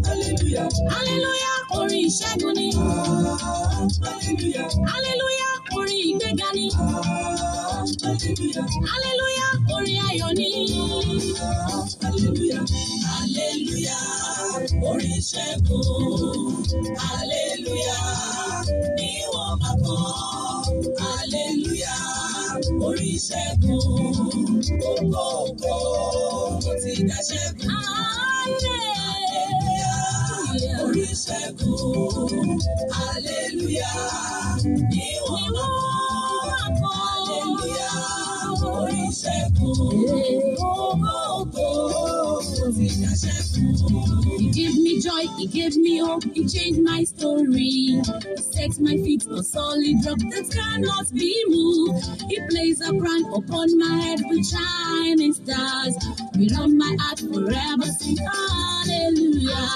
Hallelujah, hallelujah, orin ìṣẹ́gun ni. Hallelujah, hallelujah, orin ìgbéga ni. Hallelujah, orin ayọ̀ ni. Hallelujah, hallelujah, orin ìṣẹ́gun. Hallelujah, ni wọ́n máa kọ. Hallelujah, orin ìṣẹ́gun. Ògo mo ti dá ṣẹ́gun. Hallelujah, orin ìṣẹ́gun. Hallelujah, ni wọ́n máa kọ. Hallelujah, orin ìṣẹ́gun. Ògo mo ti dá ṣẹ́gun. He gave me joy, he gave me hope, he changed my story. He set my feet on solid rock that cannot be moved. He placed a crown upon my head with shining stars. With all my heart forever sing hallelujah.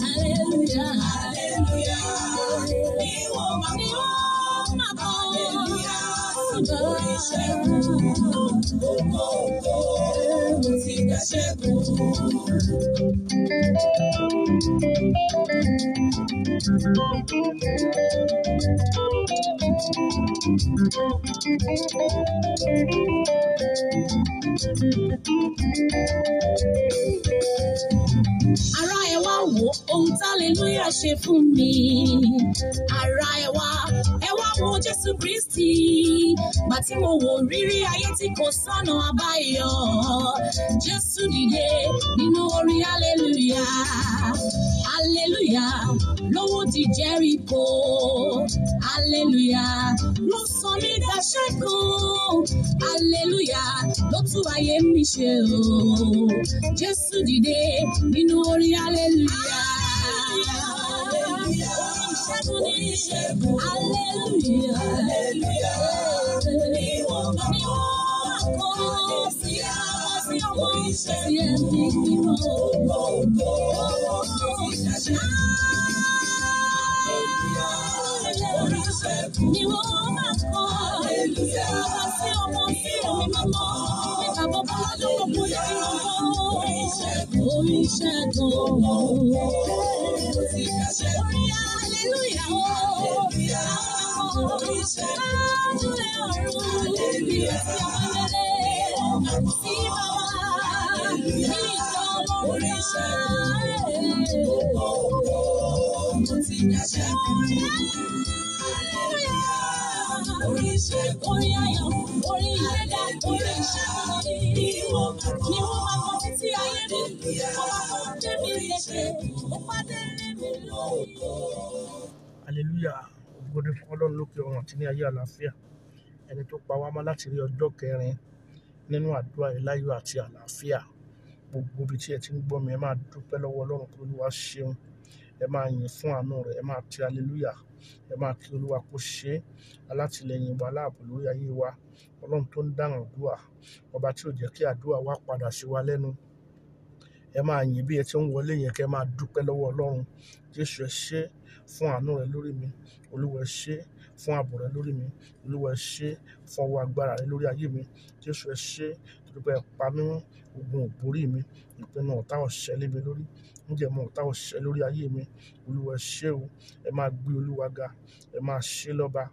Hallelujah. Ara ẹ wá wò ohun hallelujah ṣe fún mi. Ara ẹ wá wo Jésù Kristi. Gbà tí mo wò rírí ayé tí kò sọ́nà àbáyọ. Jésù dìde nínú orin hallelujah. Hallelujah lówó di Jẹ́ríkò. Hallelujah ló sọ mí dáṣẹ́gun. Hallelujah ló tú ayé mi ṣe o. Jésù dìde nínú orin hallelujah. Hallelujah. Hallelujah. Ni wọ́n máa kọ́ sí ọmọ sí ẹ̀mí mímọ́. Ni wọ́n máa kọ́ sí ọmọ sí ẹ̀mí mímọ́. Nígbà bọ́bá lọ́wọ́ kò yẹ kí wọ́n mọ́. Orin ìṣẹ́gun. Hallelujah. Hallelujah. Ògo ni fún Ọlọ́run lókè ọ̀run àti ní ayé àlàáfíà. Ẹni tó pa wá mọ́ láti rí ọjọ́ kẹrin nínú àdúrà láyọ̀ àti àlàáfíà. Gbogbo ibi tí ẹ ti ń gbọ́ mi, ẹ máa dúpẹ́ lọ́wọ́ Ọlọ́run pé Olúwa ṣeun. Ẹ máa yìn fún àánú rẹ̀, ẹ máa ti hallelujah. Ẹ máa kí Olúwa kó ṣe alátìlẹ́yìn wa, aláàbò lórí ayé wa. Ọlọ́run tó ń dáhùn àdúrà, ọba tí ò jẹ́ kí àdúrà wa padà sí wa lẹ́nu. Ẹ máa yìn bí ẹ ti ń wọlé yẹn, kẹ́ máa dúpẹ́ lọ́wọ́ Ọlọ́run. Jésù ẹ ṣé fún àánú rẹ lórí mi. Olúwa ẹ ṣé fún ààbò rẹ lórí mi. Olúwa ẹ ṣé fún ọwọ́ agbára rẹ lórí ayé mi. Jésù ẹ ṣé torí pé ẹ pa mí mọ́, ogun ò borí mi. Ìpinnu ọ̀tá ò ṣẹ lé mi lórí. Májẹ̀mú ọ̀tá ò ṣẹ lórí ayé mi. Olúwa ẹ ṣé o. Ẹ máa gbé Olúwa ga. Ẹ máa ṣe lọ́ba.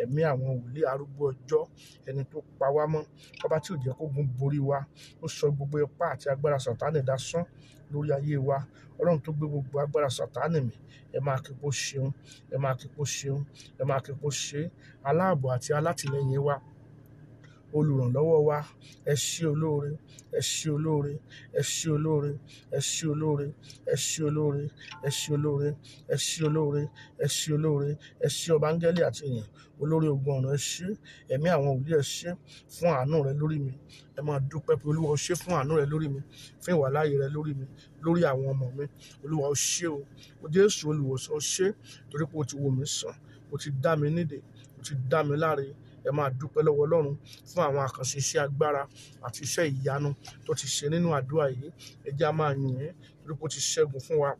Ẹ̀mí àwọn wòlíì arúgbó ọjọ́, ẹni tó pa wá mọ́, ọba tí ò jẹ́ kógun borí wa. Ó sọ gbogbo ipá àti agbára Sátánì dasán lórí ayé wa. Ọlọ́run tó gbé gbogbo agbára Sátánì mì. Ẹ máa kí kó ṣeun. Ẹ máa kí kó ṣeun. Ẹ máa kí kó ṣe aláàbò àti alátìlẹ́yìn wa. olùrànlọ́wọ́ wa, ẹ ṣé olóore, ẹ ṣé olóore, ẹ ṣé olóore, ẹ ṣé olóore, ẹ ṣé olóore, ẹ ṣé olóore, ẹ ṣé olóore, ẹ ṣé olóore, ẹ ṣé ọba áńgẹ́lì àti èèyàn, olórí ogun ọ̀run ẹ ṣé, ẹ̀mí àwọn wòlíì ẹ ṣé fún àánú rẹ lórí mi. Ẹ máa dúpẹ́ pé Olúwa ó ṣé fún àánú rẹ lórí mi, fún ìwàláàyè rẹ lórí mi, lórí àwọn ọmọ mi. Olúwa ó ṣé o. Jésù olùwòsàn ó ṣé torí pé o ti wò mí sàn, o ti dá mi nídè, o ti dá mi láre. Ẹ máa dúpẹ́ lọ́wọ́ Ọlọ́run fún àwọn àkànṣe iṣẹ́ agbára àti iṣẹ́ ìyanu tó ti ṣe nínú àdúrà yìí. Ẹ jẹ́ á máa yìn ín torí pé ó ti ṣẹ́gun fún wa.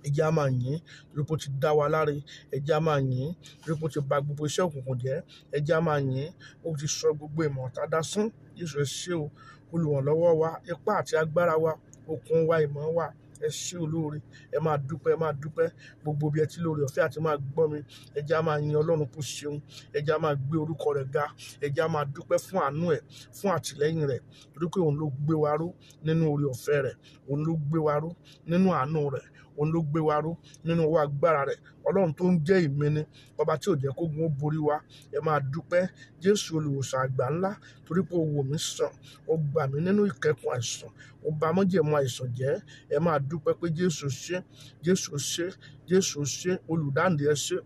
Ẹ jẹ́ á máa yìn ín torí pé ó ti dá wa láre. Ẹ jẹ́ á máa yìn ín torí pé ó ti bà gbogbo iṣẹ́ òkùnkùn jẹ́. Ẹ jẹ́ á máa yìn ín, ó ti sọ gbogbo ìmọ̀ ọ̀tá dasán. Jésù ẹ ṣé o, olùrànlọ́wọ́ wa, ipá àti agbára wa, okun wa, ìmọ̀ wa. Ẹ ṣé olóore. Ẹ máa dúpẹ́, ẹ máa dúpẹ́ gbogbo bí ẹ ti lóore ọ̀fẹ́ àti máa gbọ́ mi. Ẹ jẹ́ á máa yin Ọlọ́run kó ṣeun. Ẹ jẹ́ á máa gbé orúkọ rẹ̀ ga. Ẹ jẹ́ á máa dúpẹ́ fún àánú ẹ̀, fún àtìlẹ́yìn rẹ̀ torí pé òun ló gbé wa ró nínú oore ọ̀fẹ́ rẹ̀, òun ló gbé wa ró nínú àánú rẹ̀, òun ló gbé wa ró nínú ọwọ́ agbára rẹ̀. Ọlọ́run tó ń jẹ́ ìmíní, ọba tí ò jẹ́ kógun ó borí wa. Ẹ máa dúpẹ́ Jésù olùwòsàn àgbà ńlá torí pé ó wò mí sàn, ó gbà mí nínú ìkẹ́kùn àìsàn, ó bà májẹ̀mú àìsàn jẹ́. Ẹ máa dúpẹ́ pé Jésù ṣé, Jésù ṣé, Jésù ṣé, olùdáǹdè ẹ ṣé,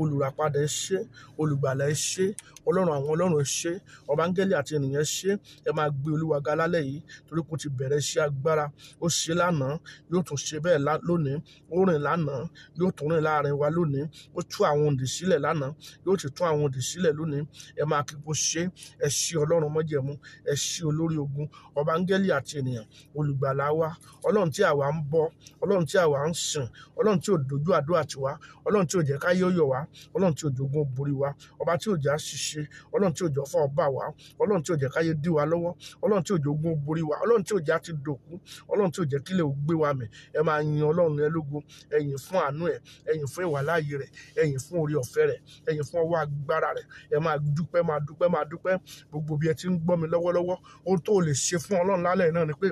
olùràpadà ẹ ṣé, olùgbàlà ẹ ṣé, ọlọ́run àwọn ọlọ́run ẹ ṣé, ọba áńgẹ́lì àti ènìyàn ẹ ṣé. Ẹ máa gbé Olúwa ga lálẹ́ yìí torí pé ó ti bẹ̀rẹ̀ iṣẹ́ agbára. Ó ṣe lánàá, yóò tún ṣe bẹ́ẹ̀ lónìí. Ó rìn lánàá, yóò tún rìn láàrin wa lónìí. Ó tú àwọn òǹdè sílẹ̀ lánàá, yóò ti tún àwọn òǹdè sílẹ̀ lónìí. Ẹ máa kí kó ṣe. Ẹ ṣé ọlọ́run májẹ̀mú, ẹ ṣé olórí ogun, ọba áńgẹ́lì àti ènìyàn, olùgbàlà wa, ọlọ́run tí àwa ń bọ, ọlọ́run tí àwa ń sìn, ọlọ́run tí ò dojú àdúrà tiwa, ọlọ́run tí ò jẹ́ káyé ó yọ̀ wá, ọlọ́run tí ò jogún borí wa, ọba tí ò jẹ́ àṣìṣe, ọlọ́run tí ò jọ fọ́ ọba wa, ọlọ́run tí ò jẹ́ káyé dí wa lọ́wọ́, ọlọ́run tí ò jogún borí wa, ọlọ́run tí ò jẹ́ àti dòkú, ọlọ́run tí ò jẹ́ kílẹ̀ ò gbé wa mì. Ẹ máa yin ọlọ́run ẹ lógo, ẹ yìn fún àánú ẹ̀, ẹ yìn fún ìwàláàyè rẹ̀, ẹ yìn fún oore ọ̀fẹ́ rẹ̀, ẹ yìn fún ọwọ́ agbára rẹ̀. Ẹ máa dúpẹ́, máa dúpẹ́, máa dúpẹ́ gbogbo bí ẹ ti ń gbọ́ mi lọ́wọ́lọ́wọ́. Ohun tó lè ṣe fún ọlọ́run lálẹ́ náà ni pé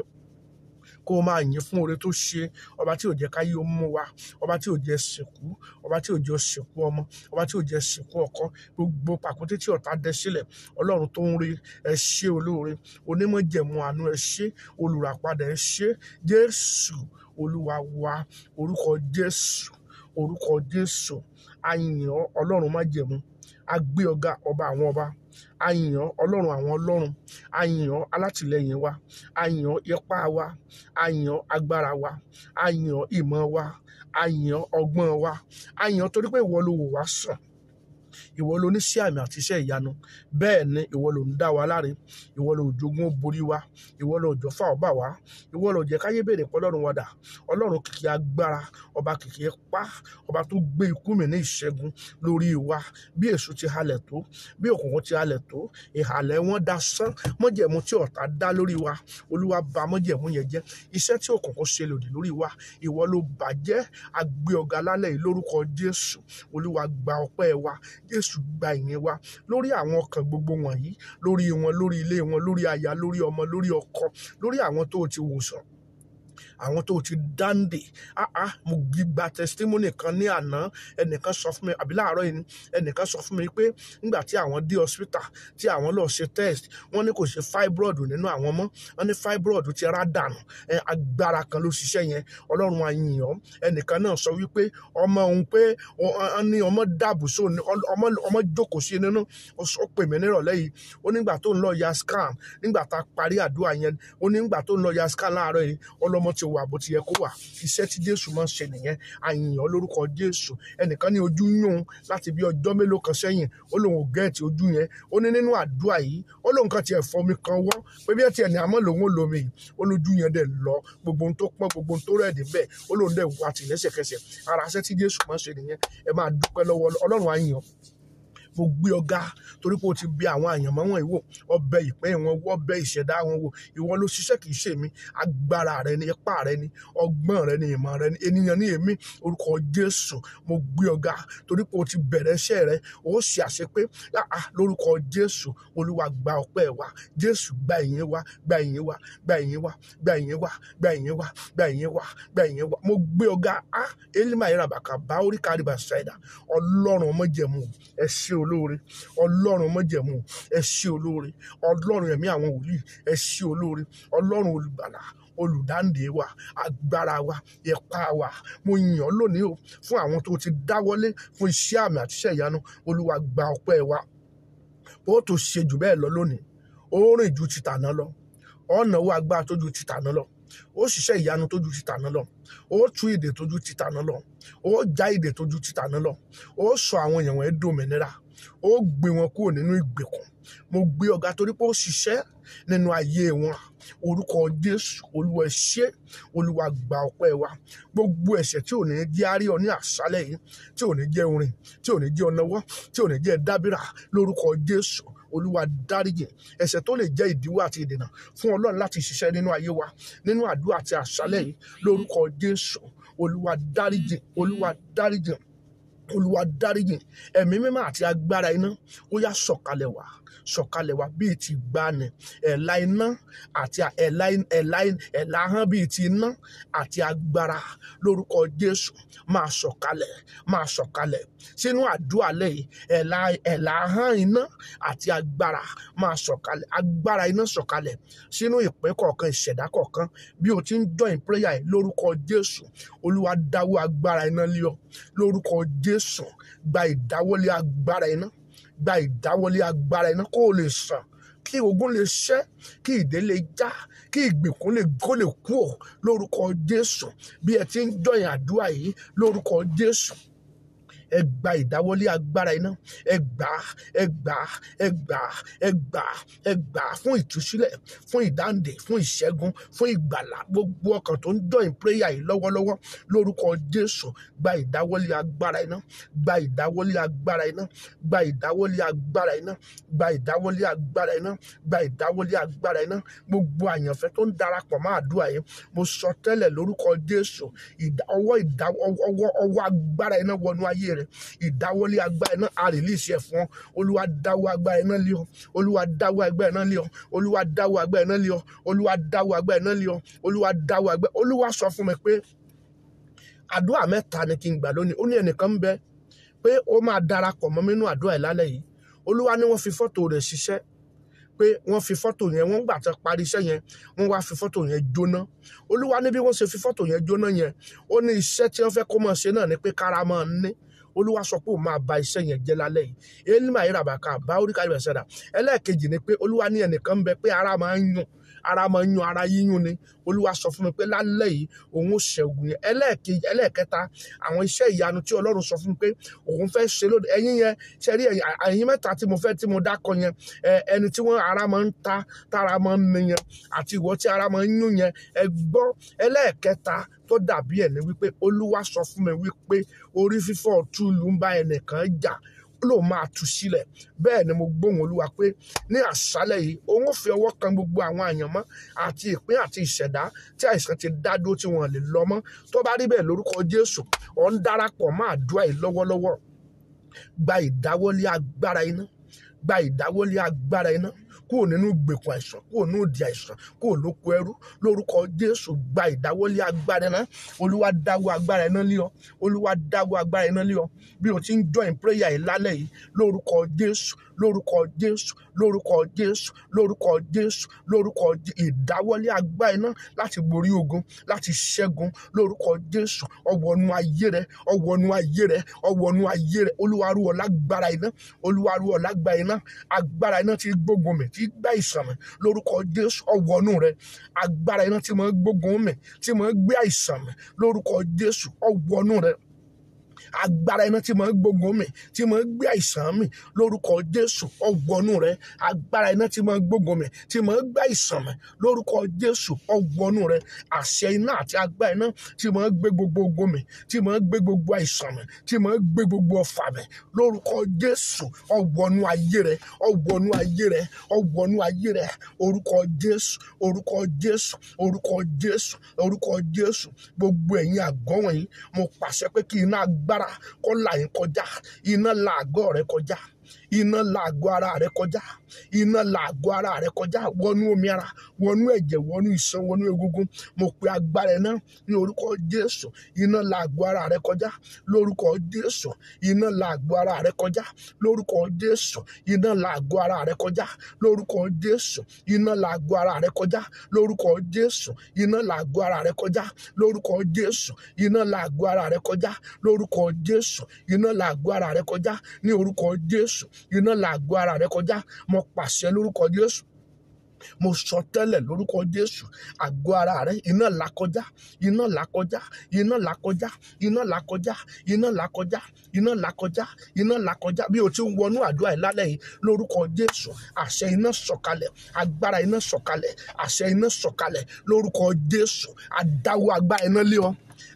kó o máa yìn fún oore tó ṣe. Ọba tí ò jẹ́ káyé ó mú wa, ọba tí ò jẹ́ sìnkú, ọba tí ò jẹ́ sìnkú ọmọ, ọba tí ò jẹ́ sìnkú ọkọ, gbogbo pàkúté tí ọ̀tá dẹ sílẹ̀. Ọlọ́run tó ń rí, ẹ ṣé olóore, onímọ̀jẹ̀mú àánú ẹ ṣé, olùràpadà ẹ ṣé. Jésù olúwa wa, orúkọ Jésù, orúkọ Jésù. A yìn ọ́ ọlọ́run májẹ̀mú, a gbé ọ ga ọba àwọn ọba, a yìn ọ́ ọlọ́run àwọn ọlọ́run, a yìn ọ́ alátìlẹ́yìn wa, a yìn ọ́ ipá wa, a yìn ọ́ agbára wa, a yìn ọ́ ìmọ̀ wa, a yìn ọ́ ọgbọ́n wa, a yìn ọ́ torí pé ìwọ ló wò wá sàn. Ìwọ ló ní iṣẹ́ àmì àti iṣẹ́ ìyanu. Bẹ́ẹ̀ ni ìwọ ló ń dá wa láre, ìwọ ló jogún ó borí wa, ìwọ ló jọ fà ọba wa, ìwọ ló jẹ́ káyé béèrè pé ọlọ́run wa dà. Ọlọ́run kìkì agbára, ọba kìkì ipá, ọba tó gbé ikú mì ní ìṣẹ́gun lórí wa. Bí èṣù ti halẹ̀ tó, bí òkùnkùn ti halẹ̀ tó, ìhàlẹ̀ wọn dasán. Májẹ̀mú tí ọ̀tá dá lórí wa, Olúwa bà májẹ̀mú yẹn jẹ́. Iṣẹ́ tí òkùnkùn ṣe lòdì lórí wa, ìwọ ló bàjẹ́. A gbé ọ̀gá lálẹ́ yìí lórúkọ Jésù. Olúwa gba ọpẹ́ wa, Jésù gba ìyìn wa lórí àwọn ọkàn gbogbo wọ̀nyí, lórí wọn, lórí ilé wọn, lórí aya, lórí ọmọ, lórí ọkọ, lórí àwọn tó ti wòsàn, àwọn tó ti dáǹdè. Mo gba testimony kan ní àná. Ẹnìkan sọ fún mi, àbí láàárọ̀ yìí ni, ẹnìkan sọ fún mi pé nígbà tí àwọn dé hospital, tí àwọn lọ ṣe test, wọ́n ní kò ṣe fibroid nínú àwọn mọ́. Wọ́n ní fibroid ti rá dànù. Agbára kan ló ṣiṣẹ́ yẹn. Ọlọ́run a yìn ọ́. Ẹnìkan náà sọ wípé ọmọ òun pé wọ́n ní ọmọ dàbù só ní ọmọ jókòó sí nínú. Ó pè mí nírọ̀lẹ́ yìí. Ó nígbà tó ń lọ ya scan, nígbà tá a parí àdúrà yẹn, ó ní nígbà tó ń lọ ya scan láàárọ̀ yìí, ọlọ́mọ ti wà bó ti yẹ kó wà. Iṣẹ́ tí Jésù máa ń ṣe nìyẹn. A yìn ọ́ lórúkọ Jésù. Ẹnìkan ní ojú yún láti bí ọjọ́ mélòó kan sẹ́yìn. Ó lóun ò gẹ́ẹ̀tì ojú yẹn. Ó ní nínú àdúrà yìí, ó lóun kan tiẹ̀ fọmi kan wọ́ pé bí ẹ tiẹ̀ ní àmọ́ lòun ò lomi yìí. Ó lójú yẹn dẹ̀ lọ. Gbogbo ohun tó pọ́n, gbogbo ohun tó rẹ̀dí bẹ́ẹ̀, ó lóun dẹ̀ wá tì lẹ́sẹ̀kẹsẹ̀. Ara iṣẹ́ tí Jésù máa ń ṣe nìyẹn. Ẹ máa dúpẹ́ lọ́wọ́ Ọlọ́run. A yìn ọ́. Mo gbé ọ̀gá torí pé o ti bí àwọn àyànmọ́ wọn wò, ọbẹ̀ ìpín wọn wò, ọbẹ̀ ìṣẹ̀dá wọn wò. Ìwọ ló ṣiṣẹ́, kì í ṣe mi. Agbára rẹ ni, ipá rẹ ni, ọgbọ́n rẹ ni, ìmọ̀ rẹ ni, ènìyàn ni èmi. Orúkọ Jésù. Mo gbé ọ̀gá torí pé o ti bẹ̀rẹ̀ iṣẹ́ rẹ. O ṣe àṣepé lórúkọ Jésù. Olúwa gba ọpẹ́ wa. Jésù gba ìyìn wa, gba ìyìn wa, gba ìyìn wa, gba ìyìn wa, gba ìyìn wa, gba ìyìn wa, gba ìyìn wa. Mo gbé ọ̀gá Elima Irabaka Baori Kariba Saida. Ọlọ́run májẹ̀mú, ẹ ṣé olóore. olóore, ọlọ́run májẹ̀mú, ẹ ṣé olóore, ọlọ́run ẹ̀mí àwọn wòlíì, ẹ ṣé olóore, ọlọ́run olùgbàlà, olùdáǹdè wa, agbára wa, ipá wa. Mo yìn ọ́ lónìí o fún àwọn tó ti dáwọ́lé fún iṣẹ́ àmì àti iṣẹ́ ìyanu. Olúwa gba ọpẹ́ wa. Ó tó ṣe jù bẹ́ẹ̀ lọ lónìí, ó rìn ju ti tàná lọ, ọ̀nà owó agbára tó ju ti tàná lọ, ó ṣiṣẹ́ ìyanu tó ju ti tàná lọ, ó tú ìdè tó ju ti tàná lọ, ó já ìdè tó ju ti tàná lọ, ó sọ àwọn èèyàn wọn dòmìnira, ó gbé wọn kúrò nínú ìgbèkùn. Mo gbé ọ̀gá torí pé ó ṣiṣẹ́ nínú ayé wọn. Orúkọ Jésù, Olúwa ẹ ṣé, Olúwa gba ọpẹ́ wa. Gbogbo ẹ̀ṣẹ̀ tí ò ní jẹ́ a rí ọ ní àṣálẹ́ yìí, tí ò ní jẹ́ orin, tí ò ní jẹ́ ọ̀nàwọ́, tí ò ní jẹ́ dábìrà, lórúkọ Jésù, Olúwa dáríjì. Ẹ̀ṣẹ̀ tó lè jẹ́ ìdíwọ́ àti ìdènà fún Ọlọ́run láti ṣiṣẹ́ nínú ayé wa, nínú àdúrà àti àṣálẹ́ yìí, lórúkọ Jésù, Olúwa dáríjì, Olúwa dáríjì, Olúwa dáríjì. Ẹ̀mí mímọ́ àti agbára iná ó yá sọ̀kalẹ̀ wá bíi ti ìgbàanì. Ẹ̀là iná àti ẹ̀là ahọ́n bíi ti iná àti agbára, lórúkọ Jésù, máa sọ̀kalẹ̀ sínú àdúrà lẹ́yìn. Ẹ̀là ahọ́n iná àti agbára máa sọ̀kalẹ̀, agbára iná sọ̀kalẹ̀ sínú ìpín kọ̀ọ̀kan, ìṣẹ̀dá kọ̀ọ̀kan. Bí o ti ń join prayer yìí, lórúkọ Jésù, Olúwa dáwọ́ agbára iná lé ọ. Lórúkọ Jésù, gba ìdáwọ́lé agbára iná, gba ìdáwọ́lé agbára iná kó o lè sàn, kí ogun lè ṣẹ́, kí ìdè lè já, kí ìgbèkùn kó lè kú ọ. Lórúkọ Jésù, bí ẹ ti ń join àdúrà yìí, lórúkọ Jésù, ẹ gba ìdáwọ́lé agbára iná, ẹ gbà fún ìtúsílẹ̀, fún ìdáǹdè, fún ìṣẹ́gun, fún ìgbàlà. Gbogbo ọkàn tó ń join prayer yìí lọ́wọ́lọ́wọ́, lórúkọ Jésù, gba ìdáwọ́lé agbára iná, gba ìdáwọ́lé agbára iná, gba ìdáwọ́lé agbára iná, gba ìdáwọ́lé agbára iná, gba ìdáwọ́lé agbára iná. Gbogbo àyànfẹ́ tó ń darapọ̀ mọ́ àdúrà yìí, mo sọ tẹ́lẹ̀ lórúkọ Jésù, ọwọ́ agbára iná wọnú ayé rẹ. Ìdáwọ́lé agbára iná a release ẹ fún ọ. Olúwa dáwọ́ agbára iná lé ọ. Olúwa dáwọ́ agbára iná lé ọ. Olúwa dáwọ́ agbára iná lé ọ. Olúwa dáwọ́ agbára iná lé ọ. Olúwa dáwọ́ agbára. Olúwa sọ fún mi pé àdúrà mẹ́ta ni kí n gbà lónìí. Ó ní ẹnìkan ń bẹ pé ó máa darapọ̀ mọ́ mi nínú àdúrà ìlálẹ́ yìí. Olúwa ní wọ́n fi fọ́tò rẹ̀ ṣiṣẹ́, pé wọ́n fi fọ́tò yẹn, wọ́n gbà tán parí iṣẹ́ yẹn, wọ́n wá fi fọ́tò yẹn jóná. Olúwa ní bí wọ́n ṣe fi fọ́tò yẹn jóná yẹn, ó ní iṣẹ́ tí wọ́n fẹ́ kó máa ṣe náà ni pé kára máa ní. Olúwa sọ pé òun máa ba iṣẹ́ yẹn jẹ́ lálẹ́ yìí. Elima irabaka bá oríkà ibẹ̀ sẹ́dà. Ẹlẹ́ẹ̀kejì ni pé Olúwa ní ẹnìkan ń bẹ pé ara máa ń yún, ara yíyún ni. Olúwa sọ fún mi pé lálẹ́ yìí òun ó ṣẹ́gun yẹn. Ẹlẹ́ẹ̀kẹta, àwọn iṣẹ́ ìyanu tí Ọlọ́run sọ fún mi pé òun fẹ́ ṣe lóde. Ẹ̀yin yẹn ṣe rí ẹ̀yin mẹ́ta tí mo dákọ yẹn, ẹni tí wọ́n ara máa ń ta, tára máa ń ní yẹn, àti ìwọ tí ara máa ń yún yẹn, ẹ gbọ́. Ẹlẹ́ẹ̀kẹta tó dàbí ẹ̀ ni wípé Olúwa sọ fún mi wípé orí fífọ́ túlù ń bá ẹnìkan jà, ló máa tú sílẹ̀. Bẹ́ẹ̀ ni mo gbóhùn Olúwa pé ní àṣálẹ́ yìí òun ó fi ọwọ́ kan gbogbo àwọn àyànmọ́ àti ìpín àti ìṣẹ̀dá tí àìsàn ti dádó tí wọ́n lè lọ mọ́. Tó bá rí bẹ́ẹ̀ lórúkọ Jésù, ọ̀ ń darapọ̀ mọ́ àdúrà yìí lọ́wọ́lọ́wọ́. Gba ìdáwọ́lé agbára iná, gba ìdáwọ́lé agbára iná kúrò nínú ìgbèkùn àìsàn, kúrò nínú ìdè àìsàn, kúrò lóko ẹrú. Lórúkọ Jésù, gba ìdáwọ́lé agbára iná. Olúwa dáwọ́ agbára iná lé ọ. Olúwa dáwọ́ agbára iná lé ọ. Bí o ti ń join prayer yìí lálẹ́ yìí, lórúkọ Jésù, lórúkọ Jésù, lórúkọ Jésù, lórúkọ Jésù, lórúkọ ìdáwọ́lé agbára iná láti borí ogun, láti ṣẹ́gun. Lórúkọ Jésù, ọwọ́nú ayé rẹ, ọwọ́nú ayé rẹ, ọwọ́nú ayé rẹ. Olúwa rú ọ lágbára iná. Olúwa rú ọ lágbára iná. Agbára iná tí gbógun mi, tí gbá ìsàn mi. Lórúkọ Jésù, ọwọ́nú rẹ. Agbára iná tí mo gbógun mi, tí mo gbé àìsàn mi. Lórúkọ Jésù, ọwọ́nú rẹ. Agbára iná tí mo gbógun mi, tí mo gbé àìsàn mi. Lórúkọ Jésù, ọwọ́nú rẹ. Agbára iná tí mo gbógun mi, tí mo gbé àìsàn mi. Lórúkọ Jésù, ọwọ́nú rẹ. Àṣẹ iná àti agbára iná tí mo gbé gbogbo ogun mi, tí mo gbé gbogbo àìsàn mi, tí mo gbé gbogbo ọfà mi. Lórúkọ Jésù, ọwọ́nú ayé rẹ, ọwọ́nú ayé rẹ, ọwọ́nú ayé rẹ. Orúkọ Jésù, orúkọ Jésù, orúkọ Jésù, orúkọ Jésù. Gbogbo ẹ̀yin àgọ́ wọ̀nyí, mo pàṣẹ pé kí iná agbára kó là yín kọjá. Iná la àgọ́ rẹ kọjá. iná la àgọ́ ara rẹ kọjá, iná la àgọ́ ara rẹ kọjá, wọnú omi ara, wọnú ẹ̀jẹ̀, wọnú iṣan, wọnú egungun. Mo pe agbára iná ní orúkọ Jésù, iná la àgọ́ ara rẹ kọjá lórúkọ Jésù, iná la àgọ́ ara rẹ kọjá lórúkọ Jésù, iná la àgọ́ ara rẹ kọjá lórúkọ Jésù, iná la àgọ́ ara rẹ kọjá lórúkọ Jésù, iná la àgọ́ ara rẹ kọjá lórúkọ Jésù, iná la àgọ́ ara rẹ kọjá lórúkọ Jésù, iná la àgọ́ ara rẹ kọjá ní orúkọ Jésù, iná la àgọ́ ara rẹ kọjá. Mo pàṣẹ lórúkọ Jésù, mo sọ tẹ́lẹ̀ lórúkọ Jésù, àgọ́ ara rẹ iná là kọjá, iná là kọjá, iná là kọjá, iná là kọjá, iná là kọjá, iná là kọjá, iná là kọjá. Bí o ti ń wọnú àdúrà yìí lálẹ́ yìí lórúkọ Jésù, àṣẹ iná sọ̀kalẹ̀, agbára iná sọ̀kalẹ̀, àṣẹ iná sọ̀kalẹ̀ lórúkọ Jésù. Àdáwọ́ agbára iná lé ọ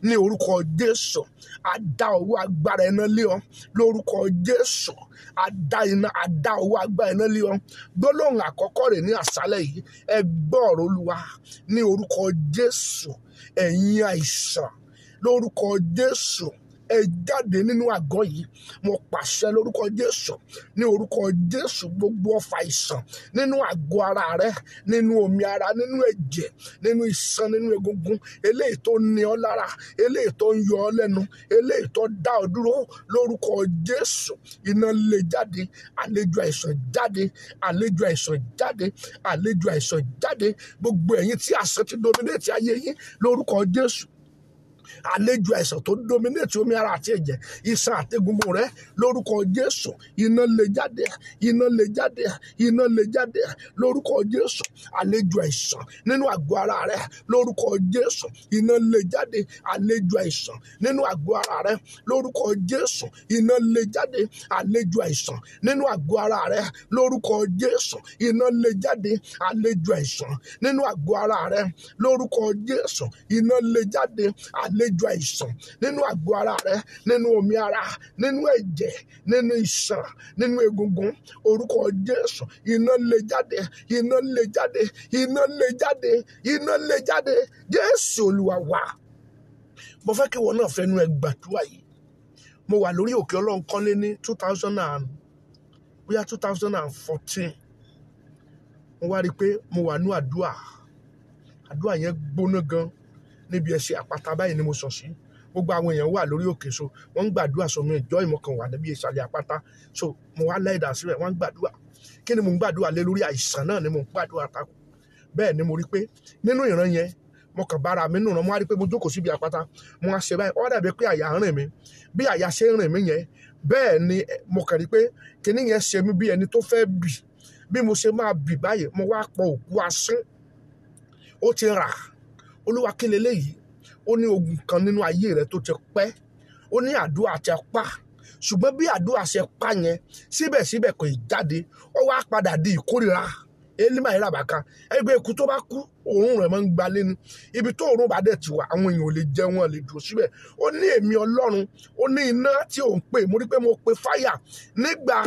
ní orúkọ Jésù, àdá ọwọ́ agbára iná lé ọ lórúkọ Jésù, àdá ọwọ́ agbára iná lé ọ. Gbólóhùn àkọ́kọ́ rẹ̀ ní àṣálẹ́ yìí, ẹ gbọ́ ọ̀rọ̀ Olúwa ní orúkọ Jésù. Ẹ̀yin àìsàn lórúkọ Jésù, ẹ jáde nínú àgọ́ yìí. Mo pàṣẹ lórúkọ Jésù, ní orúkọ Jésù, gbogbo ọfà àìsàn nínú àgọ́ ara rẹ, nínú omi ara, nínú ẹ̀jẹ̀, nínú iṣan, nínú egungun, eléyìí tó ní ọ lára, eléyìí tó ń yọ ọ lẹ́nu, eléyìí tó dá ọ dúró lórúkọ Jésù, iná lè jáde. Àlejò àìsàn jáde, àlejò àìsàn jáde, àlejò àìsàn jáde. Gbogbo ẹ̀yin tí àìsàn ti dominate ayé yín lórúkọ Jésù, àlejò àìsàn tó dominate omi ara àti ẹ̀jẹ̀, iṣan àti egungun rẹ lórúkọ Jésù, iná lè jáde, iná lè jáde, iná lè jáde lórúkọ Jésù. Àlejò àìsàn nínú àgọ́ ara rẹ lórúkọ Jésù, iná lè jáde. Àlejò àìsàn nínú àgọ́ ara rẹ lórúkọ Jésù, iná lè jáde. Àlejò àìsàn nínú àgọ́ ara rẹ lórúkọ Jésù, iná lè jáde. Àlejò àìsàn nínú àgọ́ ara rẹ lórúkọ Jésù, iná lè jáde. Àlejò àìsàn nínú àgọ́ ara rẹ, nínú omi ara, nínú ẹ̀jẹ̀, nínú iṣan, nínú egungun, orúkọ Jésù, iná lè jáde, iná lè jáde, iná lè jáde, iná lè jáde. Jésù Olúwa wa. Mo fẹ́ kí wọn náà fẹnu ẹ gbàdúrà yìí. Mo wà lórí òkè Ọlọ́run kọ́lé ní 2014. Mo wá rí pé mo wà ní àdúrà yẹn gbóná gan. Níbi ẹsẹ̀ àpáta báyìí ni mo sọ sí. Gbogbo àwọn èèyàn wà lórí òkè, so wọ́n ń gbàdúrà, so mi ìjọ ìmọ̀kan wà níbi ìsàlẹ̀ àpáta, so mo wá lẹ́ẹ̀dà síbẹ̀, wọ́n ń gbàdúrà. Kí ni mo ń gbàdúrà lé lórí? Àìsàn náà ni mo ń gbàdúrà takò. Bẹ́ẹ̀ ni mo rí pé nínú ìran yẹn, mo kàn bára mi nù rán, mo wá rí pé mo jókòó síbi àpáta, mo wá ṣe báyìí, ó dàbí pé àyà ń rìn mí. Bí àyà ṣe ń rìn mí yẹn, bẹ́ẹ̀ ni mo kàn rí pé kíní yẹn ṣe mí bí ẹni tó fẹ́ bì. Bí mo ṣe máa bì báyìí, mo wá pọ òkú asín. Ó ti rà. Olúwa kí leléyìí? Ó ní ogun kan nínú ayé rẹ tó ti pẹ́. Ó ní àdúrà ti pa. Ṣùgbọ́n bí àdúrà ṣe pa yẹn, síbẹ̀síbẹ̀ kò ì jáde. Ó wá padà di ìkórìíra. Elima ìràbàkà. Ẹgbẹ́ ikú tó bá kú, òórùn rẹ̀ máa ń gbalé ni. Ibi tó òórùn bá dẹ̀ ti wà, àwọn èèyàn ò lè jẹ, wọn lè dúró síbẹ̀. Ó ní èmi Ọlọ́run, ó ní iná tí ò ń pè. Mo rí pé mo pe fáyà nígbà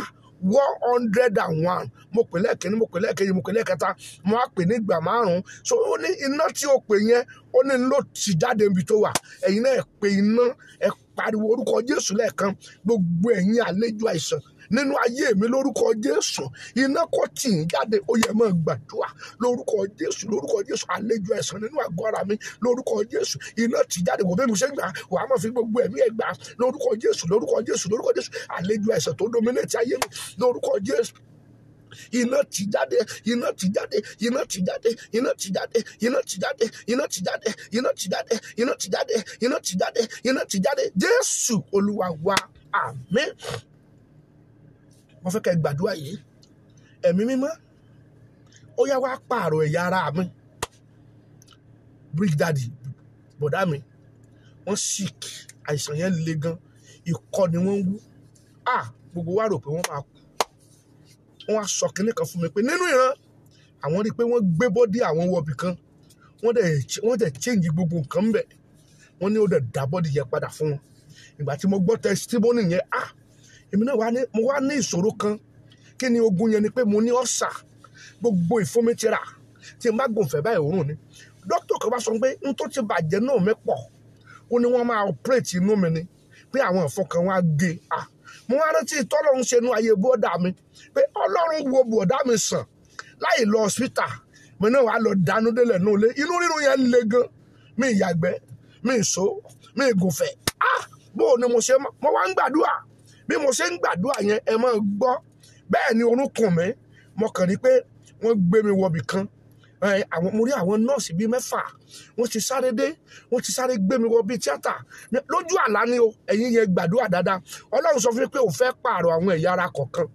101. Mo pè lẹ́ẹ̀kínní, mo pè lẹ́ẹ̀kejì, mo pè lẹ́ẹ̀kẹta, mo á pè nígbà 5. So ó ní iná tí ó pè yẹn, ó ní ló ti jáde níbi tó wà. Ẹ̀yin náà pe iná, ẹ pariwo orúkọ Jésù lẹ́ẹ̀kan. Gbogbo ẹ̀yin àlejò àìsàn nínú ayé mi lórúkọ Jésù, iná kó tì í jáde. Ó yẹ máa gbàdúrà lórúkọ Jésù, lórúkọ Jésù. Àlejò àìsàn nínú àgọ́ ara mi lórúkọ Jésù, iná tì í jáde. Wò bí mo ṣe ń gbà, wàá máa fi gbogbo ẹ̀mí ẹ̀ gbà lórúkọ Jésù, lórúkọ Jésù, lórúkọ Jésù. Àlejò àìsàn tó dominate ayé mi lórúkọ Jésù, iná tì jáde, iná tì jáde, iná tì jáde, iná tì jáde, iná tì jáde, iná tì jáde, iná tì jáde, iná tì jáde, iná tì jáde, iná tì jáde. Jésù Olúwa wa. Àmín. Mo fẹ́ kẹ́ gbàdúrà yìí. Ẹ̀mí mímọ́, ó yá wá pààrọ̀ ẹ̀yà ara mi. Big Daddy, bọ̀dá mi, wọ́n sick, àìsàn yẹn le gan, ikọ́ ni wọ́n ń wú. Gbogbo wa rò pé wọ́n máa kú. Wọ́n wá sọ kinní kan fún mi pé nínú ìran, àwọn rí pé wọ́n gbé bọ́dí àwọn wọ̀bì kan, wọ́n dẹ̀ change gbogbo nǹkan ń bẹ̀. Wọ́n ní ó dẹ̀ dá bọ́dí yẹn padà fún wọn. Ìgbà tí mo gbọ́ testimony yẹn, èmi náà mo wá ní ìṣòro kan. Kí ni ogun yẹn? Ni pé mo ní ọ̀sà, gbogbo ìfúnmi ti rà, tí n bá gbòǹfẹ̀ báyìí òórùn ni. Dókítà kan bá sọ pé n tó ti bàjẹ́ náà mi pọ̀. Ó ní wọ́n máa operate inú mi ni, pé àwọn ẹ̀fọn kan wọ́n á gé. mo wá rántí tọ́lọ́run ṣe nu ayé bọ́dà mi pé Ọlọ́run wo bọ̀dá mi sàn láì lọ hospital mo náà wà lọ dánú délẹ̀ nù lé inú rírun yẹn le gan mi ìyàgbẹ́ mi ìso mi ìgùnfẹ̀ bó o ni mo ṣe mo wá ń gbàdúrà bí mo ṣe ń gbàdúrà yẹn ẹ máa gbọ́ bẹ́ẹ̀ ni orúnkún mi mo kàn rí pé wọ́n gbé mi wọbì kan mo rí àwọn nọ́ọ̀sì bíi 6 wọ́n ti sáré dé wọ́n ti sáré gbé mi wọ bíi tíátà lójú àlá ni o ẹ̀yin yẹn gbàdúrà dáadáa Ọlọ́run sọ fún mi pé òun fẹ́ pààrọ̀ àwọn ẹ̀yà ara kọ̀ọ̀kan